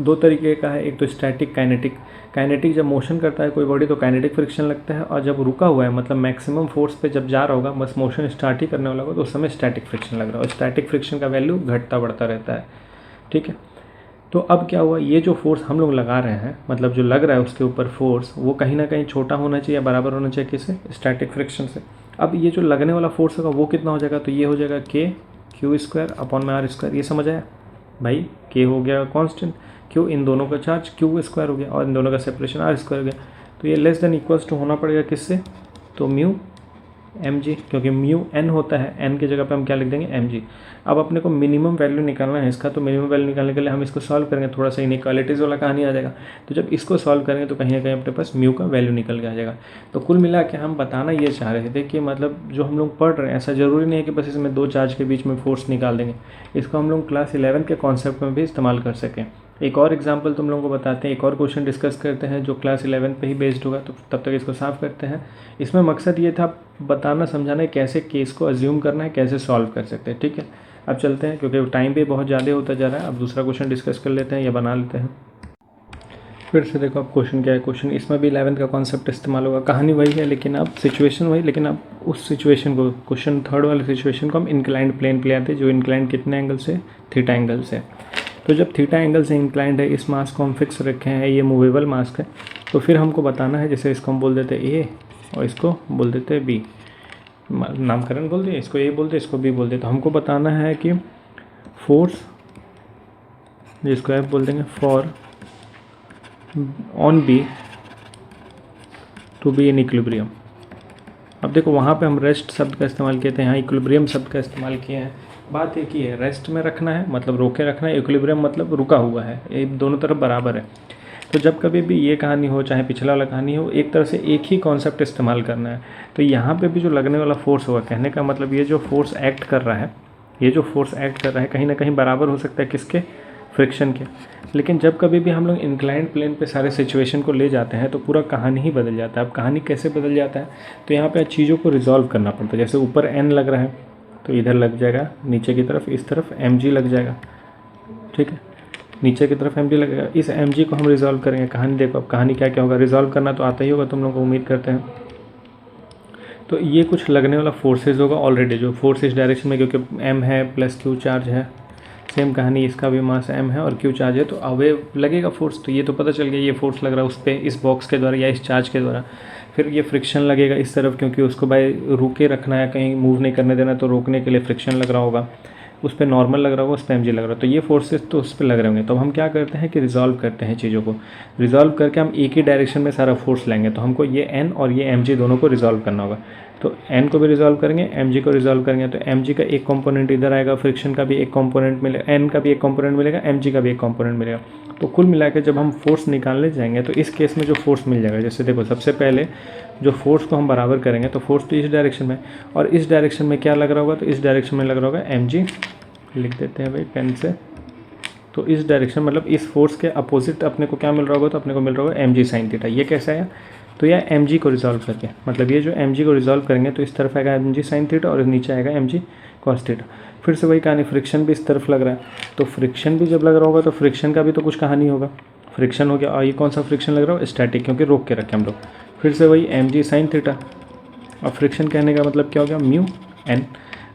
[SPEAKER 1] दो तरीके का है, एक तो स्टैटिक, काइनेटिक। काइनेटिक जब मोशन करता है कोई बॉडी तो काइनेटिक फ्रिक्शन लगता है, और जब रुका हुआ है मतलब मैक्सिमम फोर्स पे जब जा रहा होगा, बस मोशन स्टार्ट ही करने वाला होगा, तो उस समय स्टैटिक फ्रिक्शन लग रहा है। और स्टैटिक फ्रिक्शन का वैल्यू घटता बढ़ता रहता है। ठीक है, तो अब क्या हुआ, ये जो फोर्स हम लोग लगा रहे हैं, मतलब जो लग रहा है उसके ऊपर फोर्स, वो कहीं ना कहीं छोटा होना चाहिए या बराबर होना चाहिए किससे, स्टैटिक फ्रिक्शन से। अब ये जो लगने वाला फोर्स होगा वो कितना हो जाएगा, तो ये हो जाएगा K² / R²। ये समझ आया भाई, K हो गया कांस्टेंट, Q इन दोनों का चार्ज Q² हो गया, और इन दोनों का सेपरेशन R² हो गया। तो ये लेस देन इक्वल्स टू होना पड़ेगा किससे, तो म्यू mg, क्योंकि म्यू n होता है, n की जगह पे हम क्या लिख देंगे, mg। अब अपने को मिनिमम वैल्यू निकालना है इसका, तो मिनिमम वैल्यू निकालने के लिए हम इसको सॉल्व करेंगे, थोड़ा सा इनइक्वालिटीज़ वाला कहानी आ जाएगा। तो जब इसको सॉल्व करेंगे तो कहीं ना कहीं अपने पास म्यू का वैल्यू निकल के आ जाएगा। तो कुल मिला के हम बताना ये चाह रहे थे कि मतलब जो हम लोग पढ़ रहे हैं ऐसा ज़रूरी नहीं है कि बस इसमें दो चार्ज के बीच में फोर्स निकाल देंगे, इसको हम लोग क्लास 11 के कॉन्सेप्ट में भी इस्तेमाल कर सकें। एक और एग्जाम्पल तुम लोगों को बताते हैं, एक और क्वेश्चन डिस्कस करते हैं जो क्लास 11 पे ही बेस्ड होगा, तो तब तक इसको साफ करते हैं। इसमें मकसद ये था बताना समझाना है कैसे केस को अज्यूम करना है, कैसे सॉल्व कर सकते हैं। ठीक है, अब चलते हैं क्योंकि टाइम भी बहुत ज़्यादा होता जा रहा है। अब दूसरा क्वेश्चन डिस्कस कर लेते हैं या बना लेते हैं। फिर से देखो अब क्वेश्चन क्या है। क्वेश्चन इसमें भी 11 का कॉन्सेप्ट इस्तेमाल होगा, कहानी वही है लेकिन अब सिचुएशन वही, लेकिन अब उस सिचुएशन को, क्वेश्चन थर्ड वाले सिचुएशन को हम इंक्लाइंड प्लेन पे ले आते हैं, जो इंक्लाइंड कितने एंगल से, थीटा एंगल से। तो जब थीटा एंगल से इंक्लाइंड है, इस मास को हम फिक्स रखे हैं, ये मूवेबल मास है, तो फिर हमको बताना है, जैसे इसको हम बोल देते हैं ए और इसको बोल देते हैं बी, नामकरण बोल दिए, इसको ए बोलते इसको बी बोल दे। तो हमको बताना है कि फोर्स, जिसको एफ बोल देंगे, for on B to be in equilibrium. अब देखो वहाँ पे हम रेस्ट शब्द का इस्तेमाल किए थे, यहाँ इक्विलिब्रियम शब्द का इस्तेमाल किए हैं। बात एक ही है, रेस्ट में रखना है मतलब रोके रखना है, इक्विलिब्रियम मतलब रुका हुआ है, ये दोनों तरफ बराबर है। तो जब कभी भी ये कहानी हो चाहे पिछला वाला कहानी हो, एक तरह से एक ही कॉन्सेप्ट इस्तेमाल करना है। तो यहाँ पे भी जो लगने वाला फोर्स होगा, कहने का मतलब ये जो फोर्स एक्ट कर रहा है, ये जो फोर्स एक्ट कर रहा है कहीं ना कहीं बराबर हो सकता है किसके, फ्रिक्शन के। लेकिन जब कभी भी हम लोग इंक्लाइंड प्लेन पे सारे सिचुएशन को ले जाते हैं तो पूरा कहानी ही बदल जाता है। अब कहानी कैसे बदल जाता है, तो यहाँ पे चीज़ों को रिजॉल्व करना पड़ता है। जैसे ऊपर n लग रहा है तो इधर लग जाएगा, नीचे की तरफ इस तरफ mg लग जाएगा। ठीक है, नीचे की तरफ mg लगेगा, इस mg को हम रिजॉल्व करेंगे। कहानी देखो, अब कहानी क्या क्या होगा, रिजॉल्व करना तो आता ही होगा तुम लोग को, उम्मीद करते हैं। तो ये कुछ लगने वाला फोर्सेज होगा ऑलरेडी, जो फोर्स इस डायरेक्शन में, क्योंकि m है प्लस q चार्ज है, सेम कहानी इसका भी मास m है और q चार्ज है, तो अवे लगेगा फोर्स। तो ये तो पता चल गया ये फोर्स लग रहा है उस पर, इस बॉक्स के द्वारा या इस चार्ज के द्वारा। फिर ये फ्रिक्शन लगेगा इस तरफ, क्योंकि उसको भाई रुके रखना है, कहीं मूव नहीं करने देना, तो रोकने के लिए फ्रिक्शन लग रहा होगा। उस पर नॉर्मल लग रहा होगा, उस पर एम जी लग रहा है, तो ये फोर्सेस तो उस पर लग रहे होंगे। तो हम क्या करते हैं कि रिजॉल्व करते हैं चीज़ों को, रिजॉल्व करके हम एक ही डायरेक्शन में सारा फोर्स लेंगे। तो हमको ये एन और ये एम जी दोनों को रिजॉल्व करना होगा। तो एन को भी रिजॉल्व करेंगे, एम जी को रिजॉल्व करेंगे, तो एम जी का एक कंपोनेंट इधर आएगा, फ्रिक्शन का भी एक कंपोनेंट मिलेगा, एन का भी एक कंपोनेंट मिलेगा, एम जी का भी एक कंपोनेंट मिलेगा। तो कुल मिला के जब हम फोर्स निकालने जाएंगे तो इस केस में जो फोर्स मिल जाएगा, जैसे देखो सबसे पहले जो फोर्स को हम बराबर करेंगे तो फोर्स तो इस डायरेक्शन में, और इस डायरेक्शन में क्या लग रहा होगा, तो इस डायरेक्शन में लग रहा होगा एम जी, लिख देते हैं भाई पेन से। तो इस डायरेक्शन मतलब इस फोर्स के अपोजिट अपने को क्या मिल रहा होगा, तो अपने को मिल रहा होगा एम जी साइन थीटा। ये कैसे आया, तो यह एम जी को रिजॉल्व करके, मतलब ये जो एम जी को रिजॉल्व करेंगे तो इस तरफ आएगा एम जी साइन थीटा और नीचे आएगा एम जी कॉस थीटा। फिर से वही कहानी, फ्रिक्शन भी इस तरफ लग रहा है, तो फ्रिक्शन भी जब लग रहा होगा तो फ्रिक्शन का भी तो कुछ कहानी होगा, फ्रिक्शन हो गया। और ये कौन सा फ्रिक्शन लग रहा हो, स्टैटिक, क्योंकि रोक के रखे हम लोग। फिर से वही एम जी साइन थीटा, और फ्रिक्शन कहने का मतलब क्या हो गया, म्यू एन।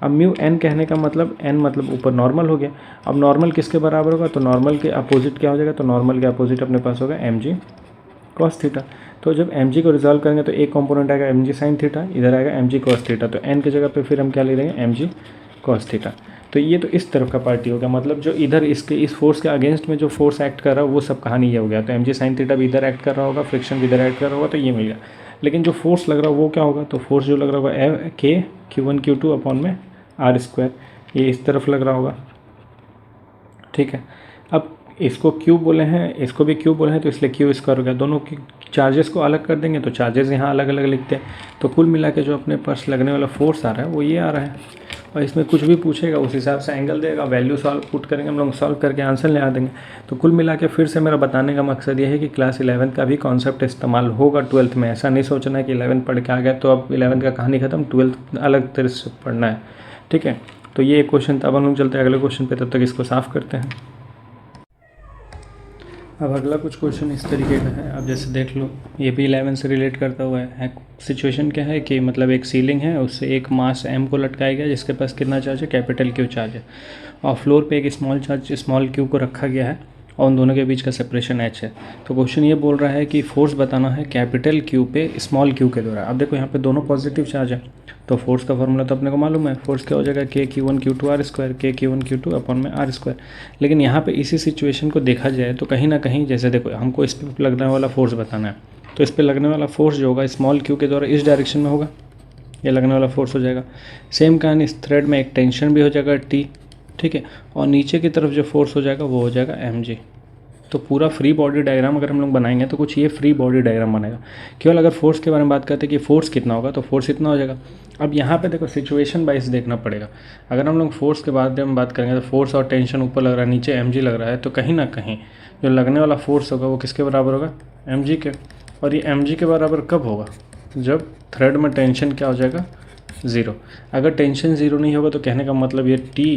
[SPEAKER 1] अब म्यू एन कहने का मतलब एन मतलब ऊपर नॉर्मल हो गया। अब नॉर्मल किसके बराबर होगा, तो नॉर्मल के अपोजिट क्या हो जाएगा, तो नॉर्मल के अपोजिट अपने पास होगा एम जी कॉस थीटा। तो जब एम जी को रिजॉल्व करेंगे तो एक कंपोनेंट आएगा एम जी साइन थीटा, इधर आएगा एम जी कॉस थीटा, तो एन की जगह पे फिर हम क्या ले लेंगे, एम जी कॉस थीटा। तो ये तो इस तरफ का पार्टी हो गया, मतलब जो इधर इसके इस फोर्स के अगेंस्ट में जो फोर्स एक्ट कर रहा है वो सब कहानी ये हो गया। तो एम जी साइन थीटा भी इधर एक्ट कर रहा होगा, फ्रिक्शन भी इधर एक्ट कर रहा होगा, तो ये मिल गया। लेकिन जो फोर्स लग रहा है वो क्या होगा, तो फोर्स जो लग रहा होगा एफ के Q1 Q2 अपॉन में आर स्क्वायर, ये इस तरफ लग रहा होगा, ठीक है। अब इसको क्यू बोले हैं, इसको भी क्यू बोले हैं, तो इसलिए क्यू स्क्वायर हो गया। दोनों की चार्जेस को अलग कर देंगे तो चार्जेस यहाँ अलग अलग लिखते हैं। तो कुल मिला के जो अपने पास लगने वाला फोर्स आ रहा है वो ये आ रहा है, और इसमें कुछ भी पूछेगा उस हिसाब से एंगल देगा, वैल्यू सॉल्व पुट करेंगे हम लोग, सॉल्व करके आंसर ले आ देंगे। तो कुल मिला के फिर से मेरा बताने का मकसद ये है कि क्लास 11 का भी कॉन्सेप्ट इस्तेमाल होगा 12th में। ऐसा नहीं सोचना है कि 11 पढ़ के आ गए तो अब 11 का कहानी खत्म, 12th अलग तरह से पढ़ना है, ठीक है। तो ये एक क्वेश्चन था। अब हम लोग चलते हैं अगले क्वेश्चन पे, तब तक इसको साफ़ करते हैं। अब अगला कुछ क्वेश्चन इस तरीके का है, अब जैसे देख लो, ये भी 11 से रिलेट करता हुआ है। सिचुएशन क्या है कि मतलब एक सीलिंग है, उससे एक मास m को लटकाया गया जिसके पास कितना चार्ज है, कैपिटल Q चार्ज है, और फ्लोर पे एक स्मॉल चार्ज स्मॉल q को रखा गया है, और उन दोनों के बीच का सेपरेशन h है। तो क्वेश्चन ये बोल रहा है कि फोर्स बताना है कैपिटल Q पे स्मॉल q के द्वारा। अब देखो यहाँ पे दोनों पॉजिटिव चार्ज है, तो फोर्स का फॉर्मूला तो अपने को मालूम है, फोर्स क्या हो जाएगा, के Q1 Q2 आर स्क्वायर, के Q1 Q2 अपॉन में आर स्क्वायर। लेकिन यहाँ पे इसी सिचुएशन को देखा जाए तो कहीं ना कहीं, जैसे देखो हमको इस पर लगने वाला फोर्स बताना है, तो इस पर लगने वाला फोर्स जो होगा स्मॉल q के द्वारा इस डायरेक्शन में होगा, ये लगने वाला फोर्स हो जाएगा। सेम कहानी इस थ्रेड में एक टेंशन भी हो जाएगा T, ठीक है, और नीचे की तरफ जो फोर्स हो जाएगा वो हो जाएगा mg। तो पूरा फ्री बॉडी डायग्राम अगर हम लोग बनाएंगे तो कुछ ये फ्री बॉडी डायग्राम बनेगा। केवल अगर फोर्स के बारे में बात करते हैं कि फोर्स कितना होगा, तो फोर्स इतना हो जाएगा। अब यहाँ पे देखो सिचुएशन वाइज देखना पड़ेगा। अगर हम लोग फोर्स के बारे में बात करेंगे तो फोर्स और टेंशन ऊपर लग रहा है, नीचे mg लग रहा है, तो कहीं ना कहीं जो लगने वाला फोर्स होगा वो किसके बराबर होगा, mg के। और ये mg के बराबर कब होगा, जब थ्रेड में टेंशन क्या हो जाएगा, 0। अगर टेंशन 0 नहीं होगा तो कहने का मतलब ये T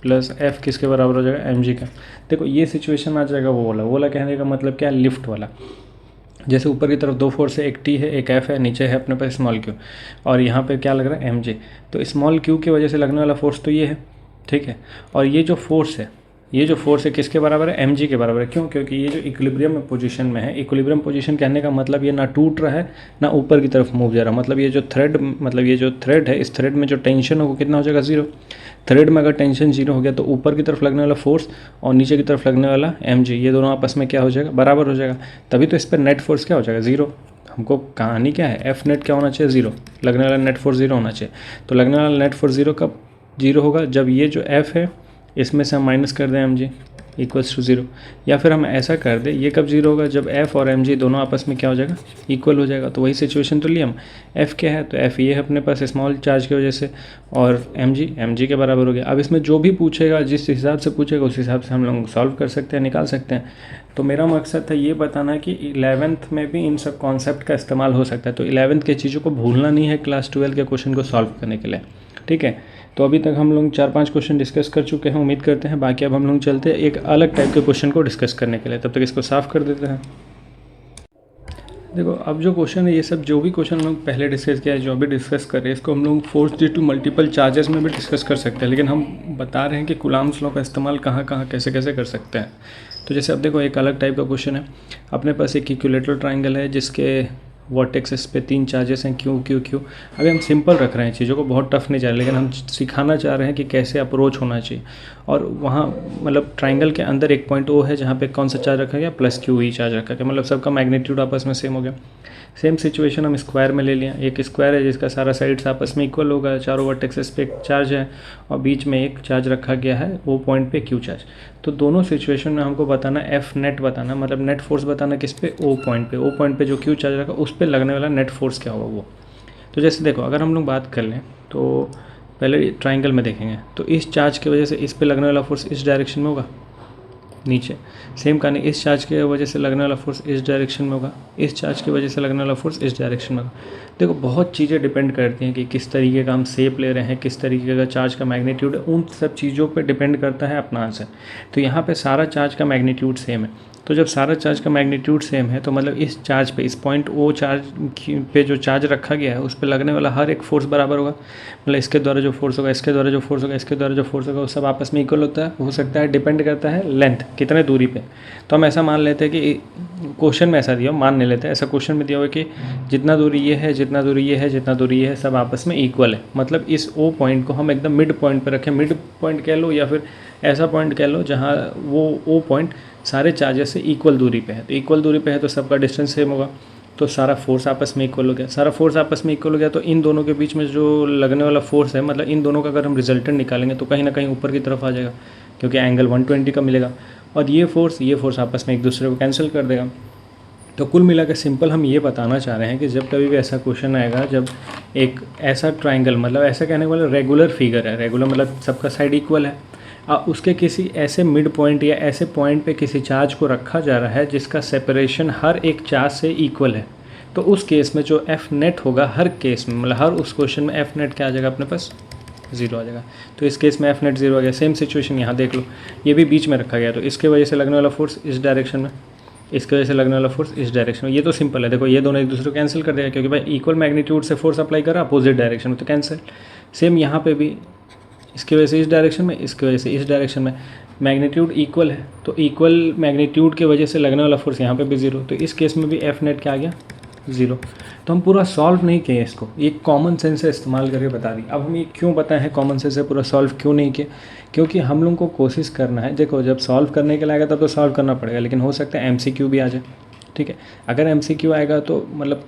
[SPEAKER 1] प्लस F किसके बराबर हो जाएगा, mg का। देखो ये सिचुएशन आ जाएगा वो वाला कहने का मतलब क्या है, लिफ्ट वाला। जैसे ऊपर की तरफ दो फोर्स है, एक T है एक F है, नीचे है अपने पास स्मॉल q, और यहाँ पे क्या लग रहा है mg। तो स्मॉल q की वजह से लगने वाला फोर्स तो ये है, ठीक है। और ये जो फोर्स है किसके बराबर है, mg के बराबर है। क्यों, क्योंकि ये जो इक्विलिब्रियम पोजीशन में है, इक्विलिब्रियम पोजीशन कहने का मतलब ये ना टूट रहा है ना ऊपर की तरफ मूव जा रहा है। मतलब ये जो थ्रेड है, इस थ्रेड में जो टेंशन हो वो कितना हो जाएगा, 0। थ्रेड में अगर टेंशन 0 हो गया तो ऊपर की तरफ लगने वाला फोर्स और नीचे की तरफ लगने वाला mg, ये दोनों आपस में क्या हो जाएगा, बराबर हो जाएगा। तभी तो इस पर नेट फोर्स क्या हो जाएगा, 0। हमको कहानी क्या है, एफ नेट क्या होना चाहिए, 0। लगने वाला नेट फोर्स 0 होना चाहिए। तो लगने वाला नेट फोर्स 0 कब 0 होगा, जब ये जो एफ है इसमें से हम माइनस कर दें mg इक्वल्स टू 0। या फिर हम ऐसा कर दें, ये कब 0 होगा, जब f और mg दोनों आपस में क्या हो जाएगा, इक्वल हो जाएगा। तो वही सिचुएशन तो लिया हम। f क्या है, तो f ये है अपने पास स्मॉल चार्ज की वजह से, और mg के बराबर हो गया। अब इसमें जो भी पूछेगा, जिस हिसाब से पूछेगा उस हिसाब से हम लोग सॉल्व कर सकते हैं, निकाल सकते हैं। तो मेरा मकसद था ये बताना कि 11th में भी इन सब कॉन्सेप्ट का इस्तेमाल हो सकता है। तो 11th के चीज़ों को भूलना नहीं है क्लास 12 के क्वेश्चन को सॉल्व करने के लिए, ठीक है। तो अभी तक हम लोग 4-5 क्वेश्चन डिस्कस कर चुके हैं, उम्मीद करते हैं। बाकी अब हम लोग चलते हैं एक अलग टाइप के क्वेश्चन को डिस्कस करने के लिए, तब तक इसको साफ़ कर देते हैं। देखो अब जो क्वेश्चन है, ये सब जो भी क्वेश्चन हम लोग पहले डिस्कस किया है, जो अभी डिस्कस कर रहे हैं, इसको हम लोग force due to multiple charges में भी डिस्कस कर सकते हैं। लेकिन हम बता रहे हैं कि कूलम्ब्स लॉ का इस्तेमाल कहाँ कैसे कर सकते हैं। तो जैसे अब देखो एक अलग टाइप का क्वेश्चन है, अपने पास एक इक्विलैटरल ट्राइंगल है जिसके वर्टेक्सेस पे 3 चार्जेस हैं, क्यू क्यू क्यू। अभी हम सिंपल रख रहे हैं चीज़ों को, बहुत टफ नहीं जा रहे, लेकिन हम सिखाना चाह रहे हैं कि कैसे अप्रोच होना चाहिए। और वहाँ मतलब ट्राइंगल के अंदर एक पॉइंट ओ है जहाँ पे कौन सा चार्ज रखा गया, प्लस क्यू ही चार्ज रखा गया, मतलब सबका मैग्नीट्यूड आपस में सेम हो गया। सेम सिचुएशन हम स्क्वायर में ले लिया, एक स्क्वायर है जिसका सारा साइड्स आपस में इक्वल होगा, चारों वर्टेक्सेस पे एक चार्ज है और बीच में एक चार्ज रखा गया है वो पॉइंट पे क्यू चार्ज। तो दोनों सिचुएशन में हमको बताना एफ नेट बताना, मतलब नेट फोर्स बताना किस पे, ओ पॉइंट पे जो क्यू चार्ज रखा उस पर लगने वाला नेट फोर्स क्या होगा वो। तो जैसे देखो अगर हम लोग बात कर लें तो पहले ट्राइंगल में देखेंगे, तो इस चार्ज की वजह से इस पे लगने वाला फोर्स इस डायरेक्शन में होगा नीचे। सेम कहानी, इस चार्ज की वजह से लगने वाला फोर्स इस डायरेक्शन में होगा, इस चार्ज की वजह से लगने वाला फोर्स इस डायरेक्शन में होगा। देखो बहुत चीज़ें डिपेंड करती हैं कि किस तरीके का हम शेप ले रहे हैं, किस तरीके का चार्ज का मैग्नीट्यूड है, उन सब चीज़ों पे डिपेंड करता है अपना आंसर। तो यहाँ पे सारा चार्ज का मैग्नीट्यूड सेम है, तो जब सारा चार्ज का मैग्नीट्यूड सेम है तो मतलब इस चार्ज पे, इस पॉइंट ओ चार्ज पे जो चार्ज रखा गया है उस पर लगने वाला हर एक फोर्स बराबर होगा। मतलब इसके द्वारा जो फोर्स होगा, इसके द्वारा जो फोर्स होगा, इसके द्वारा जो फोर्स होगा, वो सब आपस में इक्वल होता है, हो सकता है डिपेंड करता है लेंथ, कितने दूरी पे। तो हम ऐसा मान लेते हैं कि क्वेश्चन में ऐसा दिया, मान नहीं लेते, ऐसा क्वेश्चन में दिया हुआ कि जितना दूरी ये है, जितना दूरी ये है, जितना दूरी ये है, सब आपस में इक्वल है। मतलब इस ओ पॉइंट को हम एकदम मिड पॉइंट पर रखें, मिड पॉइंट कह लो या फिर ऐसा पॉइंट कह लो जहाँ वो ओ पॉइंट सारे चार्जेस से इक्वल दूरी पे है। तो इक्वल दूरी पे है तो सबका डिस्टेंस सेम होगा, तो सारा फोर्स आपस में इक्वल हो गया। सारा फोर्स आपस में इक्वल हो गया तो इन दोनों के बीच में जो लगने वाला फोर्स है, मतलब इन दोनों का अगर हम रिजल्टेंट निकालेंगे तो कहीं ना कहीं ऊपर की तरफ आ जाएगा, क्योंकि एंगल 120 का मिलेगा और ये फोर्स आपस में एक दूसरे को कैंसिल कर देगा। तो कुल मिला के सिंपल हम ये बताना चाह रहे हैं कि जब कभी भी ऐसा क्वेश्चन आएगा, जब एक ऐसा ट्राइंगल, मतलब ऐसा कहने वाला रेगुलर फिगर है, रेगुलर मतलब सबका साइड इक्वल है, उसके किसी ऐसे मिड पॉइंट या ऐसे पॉइंट पे किसी चार्ज को रखा जा रहा है जिसका सेपरेशन हर एक चार्ज से इक्वल है, तो उस केस में जो एफ नेट होगा, हर केस में मतलब हर उस क्वेश्चन में एफ नेट क्या आ जाएगा अपने पास, 0 आ जाएगा। तो इस केस में एफ नेट 0 आ गया। सेम सिचुएशन यहाँ देख लो, ये भी बीच में रखा गया, तो इसके वजह से लगने वाला फोर्स इस डायरेक्शन में, इसके वजह से लगने वाला फोर्स इस डायरेक्शन में। ये तो सिंपल है, देखो ये दोनों एक दूसरे को कैंसिल कर देगा, क्योंकि भाई इक्वल मैग्नीट्यूड से फोर्स अप्लाई करा अपोजिट डायरेक्शन में, तो कैंसिल। सेम यहाँ पे भी इसकी वजह से इस डायरेक्शन में, इसकी वजह से इस डायरेक्शन में, मैग्नीट्यूड इक्वल है, तो इक्वल मैग्नीट्यूड की वजह से लगने वाला फोर्स यहाँ पे भी 0, तो इस केस में भी एफ नेट क्या आ गया, 0। तो हम पूरा सॉल्व नहीं किए इसको, ये कॉमन सेंस से इस्तेमाल करके बता दी। अब हम ये क्यों बताएं हैं कॉमन सेंस से पूरा सॉल्व क्यों नहीं किया, क्योंकि हम लोग को कोशिश करना है, देखो जब सॉल्व करने के लिए आएगा तब तो सॉल्व करना पड़ेगा, लेकिन हो सकता है MCQ भी आ जाए, ठीक है। अगर MCQ आएगा तो मतलब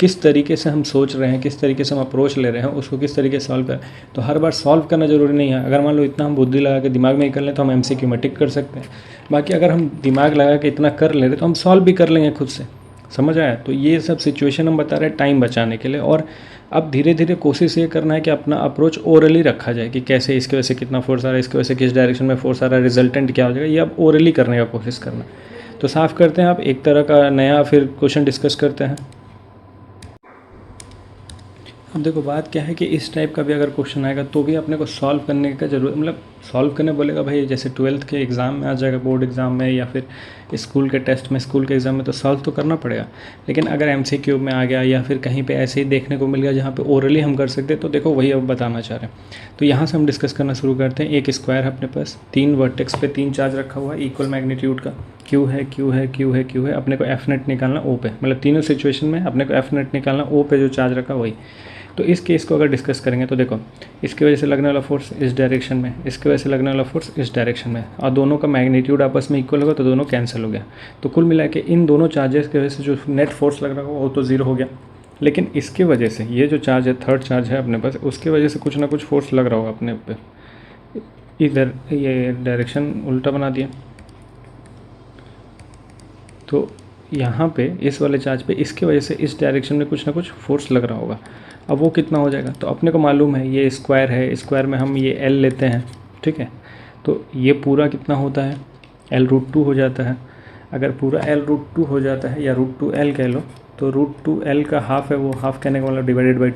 [SPEAKER 1] किस तरीके से हम सोच रहे हैं, किस तरीके से हम अप्रोच ले रहे हैं, उसको किस तरीके से सॉल्व करें। तो हर बार सॉल्व करना ज़रूरी नहीं है, अगर मान लो इतना हम बुद्धि लगा के दिमाग में ही कर लें तो हम MCQ में टिक कर सकते हैं। बाकी अगर हम दिमाग लगा के इतना कर ले रहे तो हम सॉल्व भी कर लेंगे खुद से, समझ आया। तो ये सब सिचुएशन हम बता रहे हैं टाइम बचाने के लिए, और अब धीरे धीरे कोशिश ये करना है कि अपना अप्रोच ओरली रखा जाए कि कैसे इसकी वजह से कितना फोर्स आ रहा है, इसकी वजह से किस डायरेक्शन में फोर्स आ रहा है, रिजल्टेंट क्या हो जाएगा, ये अब ओरली करने का कोशिश करना। तो साफ़ करते हैं, आप एक तरह का नया फिर क्वेश्चन डिस्कस करते हैं। अब देखो बात क्या है कि इस टाइप का भी अगर क्वेश्चन आएगा तो भी अपने को सॉल्व करने का जरूरत, मतलब सॉल्व करने बोलेगा भाई जैसे 12th के एग्ज़ाम में आ जाएगा, बोर्ड एग्ज़ाम में या फिर स्कूल के टेस्ट में, स्कूल के एग्ज़ाम में, तो सॉल्व तो करना पड़ेगा। लेकिन अगर MCQ में आ गया या फिर कहीं पे ऐसे ही देखने को मिल गया जहाँ पे ओरली हम कर सकते, तो देखो वही अब बताना चाह रहे हैं। तो यहाँ से हम डिस्कस करना शुरू करते हैं। एक स्क्वायर है अपने पास, 3 वर्टेक्स पे 3 चार्ज रखा हुआ है इक्वल मैग्नीट्यूड का, Q है Q है Q है Q है। अपने को एफ नेट निकालना O पे, मतलब तीनों सिचुएशन में अपने को एफ नेट निकालना O पे जो चार्ज रखा वही। तो इस केस को अगर डिस्कस करेंगे तो देखो इसकी वजह से लगने वाला फोर्स इस डायरेक्शन में, इसकी वजह से लगने वाला फोर्स इस डायरेक्शन में, और दोनों का मैग्नीट्यूड आपस में इक्वल होगा तो दोनों कैंसिल हो गया। तो कुल मिला के इन दोनों चार्जेस की वजह से जो नेट फोर्स लग रहा होगा वो तो 0 हो गया। लेकिन इसकी वजह से ये जो चार्ज है, थर्ड चार्ज है अपने पास, उसकी वजह से कुछ ना कुछ फोर्स लग रहा होगा अपने पे। इधर ये डायरेक्शन उल्टा बना दिया, तो यहाँ पे इस वाले चार्ज पे इसके वजह से इस डायरेक्शन में कुछ ना कुछ फोर्स लग रहा होगा। अब वो कितना हो जाएगा, तो अपने को मालूम है ये स्क्वायर है, स्क्वायर में हम ये L लेते हैं, ठीक है। तो ये पूरा कितना होता है, L√2 हो जाता है। अगर पूरा L√2 हो जाता है या √2L कह लो, तो √2L का हाफ है, वो हाफ कहने का मतलब डिवाइडेड बाई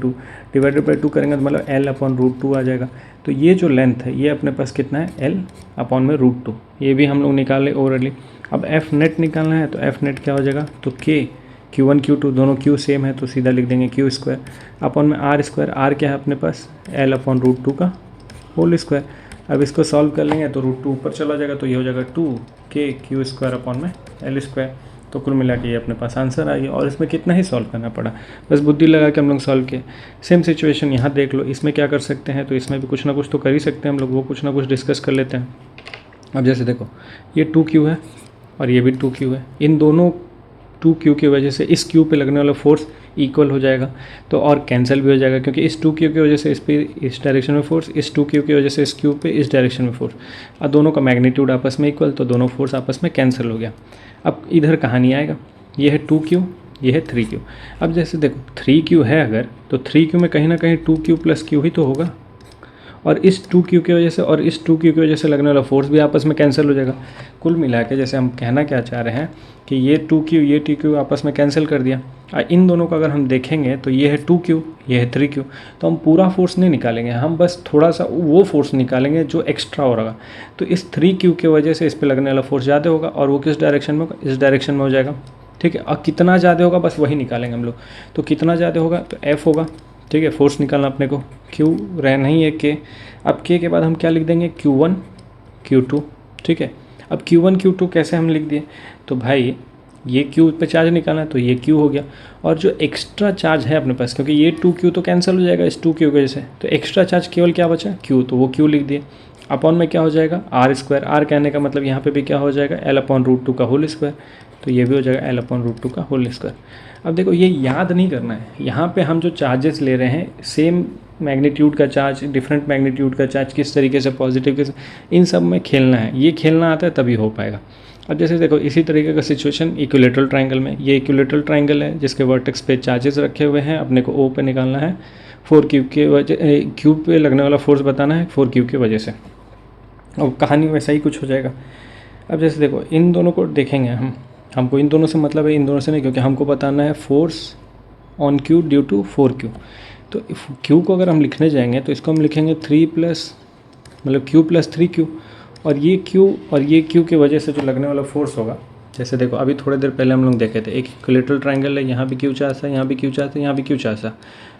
[SPEAKER 1] 2 करेंगे तो मतलब L/√2 आ जाएगा। तो ये जो लेंथ है ये अपने पास कितना है, L/√2। ये भी हम लोग निकाल ले ओरली। अब एफ नेट निकालना है, तो एफ नेट क्या हो जाएगा, तो Q1 Q2 दोनों Q सेम है तो सीधा लिख देंगे Q² अपॉन में R²। R क्या है अपने पास, L/√2 का होल स्क्वायर। अब इसको सॉल्व कर लेंगे तो √2 ऊपर चला जाएगा, तो ये हो जाएगा 2K Q² अपॉन में L²। तो कुल मिला के ये अपने पास आंसर आ गया। और इसमें कितना ही सॉल्व करना पड़ा, बस बुद्धि लगा के हम लोग सॉल्व किए। सेम सिचुएशन यहाँ देख लो, इसमें क्या कर सकते हैं, तो इसमें भी कुछ ना कुछ तो कर ही सकते हैं हम लोग, वो कुछ ना कुछ डिस्कस कर लेते हैं। अब जैसे देखो ये 2Q है और ये भी 2Q है, इन दोनों 2Q की वजह से इस Q पे लगने वाला फोर्स इक्वल हो जाएगा, तो और कैंसिल भी हो जाएगा, क्योंकि इस 2Q की वजह से इस पे इस डायरेक्शन में फोर्स, इस 2Q की वजह से इस Q पे इस डायरेक्शन में फोर्स, और दोनों का मैग्नीट्यूड आपस में इक्वल, तो दोनों फोर्स आपस में कैंसिल हो गया। अब इधर कहानी आएगा, ये है 2Q, ये है 3Q। अब जैसे देखो 3Q है अगर, तो 3Q में कहीं ना कहीं 2Q + Q ही तो होगा, और इस 2Q की वजह से और इस 2Q की वजह से लगने वाला फोर्स भी आपस में कैंसिल हो जाएगा। कुल मिला के जैसे हम कहना क्या चाह रहे हैं कि ये 2Q ये 2Q आपस में कैंसिल कर दिया, और इन दोनों को अगर हम देखेंगे तो ये है 2Q, ये है 3Q, तो हम पूरा फोर्स नहीं निकालेंगे, हम बस थोड़ा सा वो फोर्स निकालेंगे जो एक्स्ट्रा हो रहा। तो इस 3Q की वजह से इस पर लगने वाला फोर्स ज़्यादा होगा, और वो किस डायरेक्शन में होगा, इस डायरेक्शन में हो जाएगा। ठीक है, और कितना ज़्यादा होगा बस वही निकालेंगे हम लोग। तो कितना ज़्यादा होगा, तो F होगा। ठीक है, फोर्स निकालना अपने को, Q रहना ही है K। अब K के बाद हम क्या लिख देंगे, Q1 Q2। ठीक है, अब Q1 Q2 कैसे हम लिख दिए, तो भाई ये Q पे चार्ज निकालना है तो ये Q हो गया, और जो एक्स्ट्रा चार्ज है अपने पास, क्योंकि ये 2Q तो कैंसिल हो जाएगा इस 2Q की वजह से, तो एक्स्ट्रा चार्ज केवल क्या बचा, Q, तो वो Q लिख दिए। अपॉन में क्या हो जाएगा, R², R कहने का मतलब यहाँ पे भी क्या हो जाएगा, L/√2 का होल स्क्वायर, तो ये भी हो जाएगा L/√2 का होल स्क्वायर। अब देखो ये याद नहीं करना है, यहाँ पे हम जो चार्जेस ले रहे हैं, सेम मैग्नीट्यूड का चार्ज, डिफरेंट मैग्नीट्यूड का चार्ज, किस तरीके से पॉजिटिव के, इन सब में खेलना है, ये खेलना आता है तभी हो पाएगा। अब जैसे देखो इसी तरीके का सिचुएशन इक्विलेटरल ट्रायंगल में, ये इक्विलेटरल ट्रायंगल है जिसके वर्टेक्स पे चार्जेस रखे हुए हैं, अपने को O पे निकालना है, 4Q के वजह, Q पे लगने वाला फोर्स बताना है 4Q की वजह से, और कहानी वैसा ही कुछ हो जाएगा। अब जैसे देखो इन दोनों को देखेंगे हमको इन दोनों से मतलब है, इन दोनों से नहीं, क्योंकि हमको बताना है force on Q due to 4Q। तो Q को अगर हम लिखने जाएंगे तो इसको हम लिखेंगे 3 प्लस मतलब Q + 3Q, और ये Q और ये Q की वजह से जो लगने वाला फोर्स होगा, जैसे देखो अभी थोड़ी देर पहले हम लोग देखे थे, एक इक्विलेटरल ट्रायंगल है, यहाँ भी Q चार्ज था, यहाँ भी Q चार्ज था, यहाँ भी Q चार्ज था,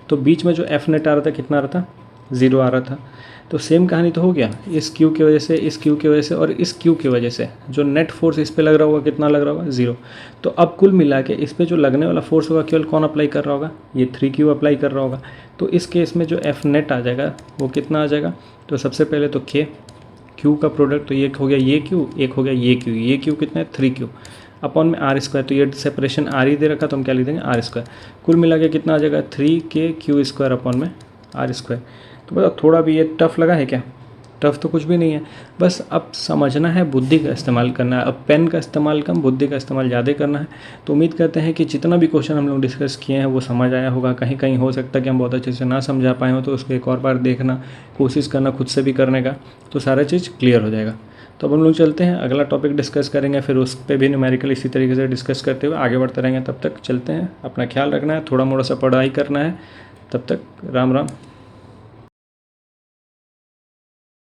[SPEAKER 1] तो बीच में जो F नेट आ रहा था कितना आ रहा था, 0 आ रहा था। तो सेम कहानी तो हो गया, इस Q की वजह से, इस Q की वजह से और इस Q की वजह से जो नेट फोर्स इस पे लग रहा होगा, कितना लग रहा होगा, 0। तो अब कुल मिला के इस पे जो लगने वाला फोर्स होगा केवल कौन अप्लाई कर रहा होगा, ये 3Q अप्लाई कर रहा होगा। तो इस केस में जो F नेट आ जाएगा वो कितना आ जाएगा, तो सबसे पहले तो Q का प्रोडक्ट, तो ये हो गया ये Q, एक हो गया ये Q कितना है, 3Q अपॉन में R², तो ये सेपरेशन R ही दे रखा, तो हम क्या लिख देंगे, R²। कुल मिला के कितना आ जाएगा, 3KQ² अपॉन में R²। तो बता थोड़ा भी ये टफ लगा है क्या, टफ तो कुछ भी नहीं है, बस अब समझना है, बुद्धि का इस्तेमाल करना है। अब पेन का इस्तेमाल कम, बुद्धि का इस्तेमाल ज़्यादा करना है। तो उम्मीद करते हैं कि जितना भी क्वेश्चन हम लोग डिस्कस किए हैं वो समझ आया होगा। कहीं कहीं हो सकता है कि हम बहुत अच्छे से ना समझा पाए हो, तो उसको एक और बार देखना, कोशिश करना खुद से भी करने का, तो सारा चीज़ क्लियर हो जाएगा। तो अब हम लोग चलते हैं, अगला टॉपिक डिस्कस करेंगे, फिर उस पर भी न्यूमेरिकल इसी तरीके से डिस्कस करते हुए आगे बढ़ते रहेंगे। तब तक चलते हैं, अपना ख्याल रखना है, थोड़ा मोड़ा सा पढ़ाई करना है। तब तक राम राम।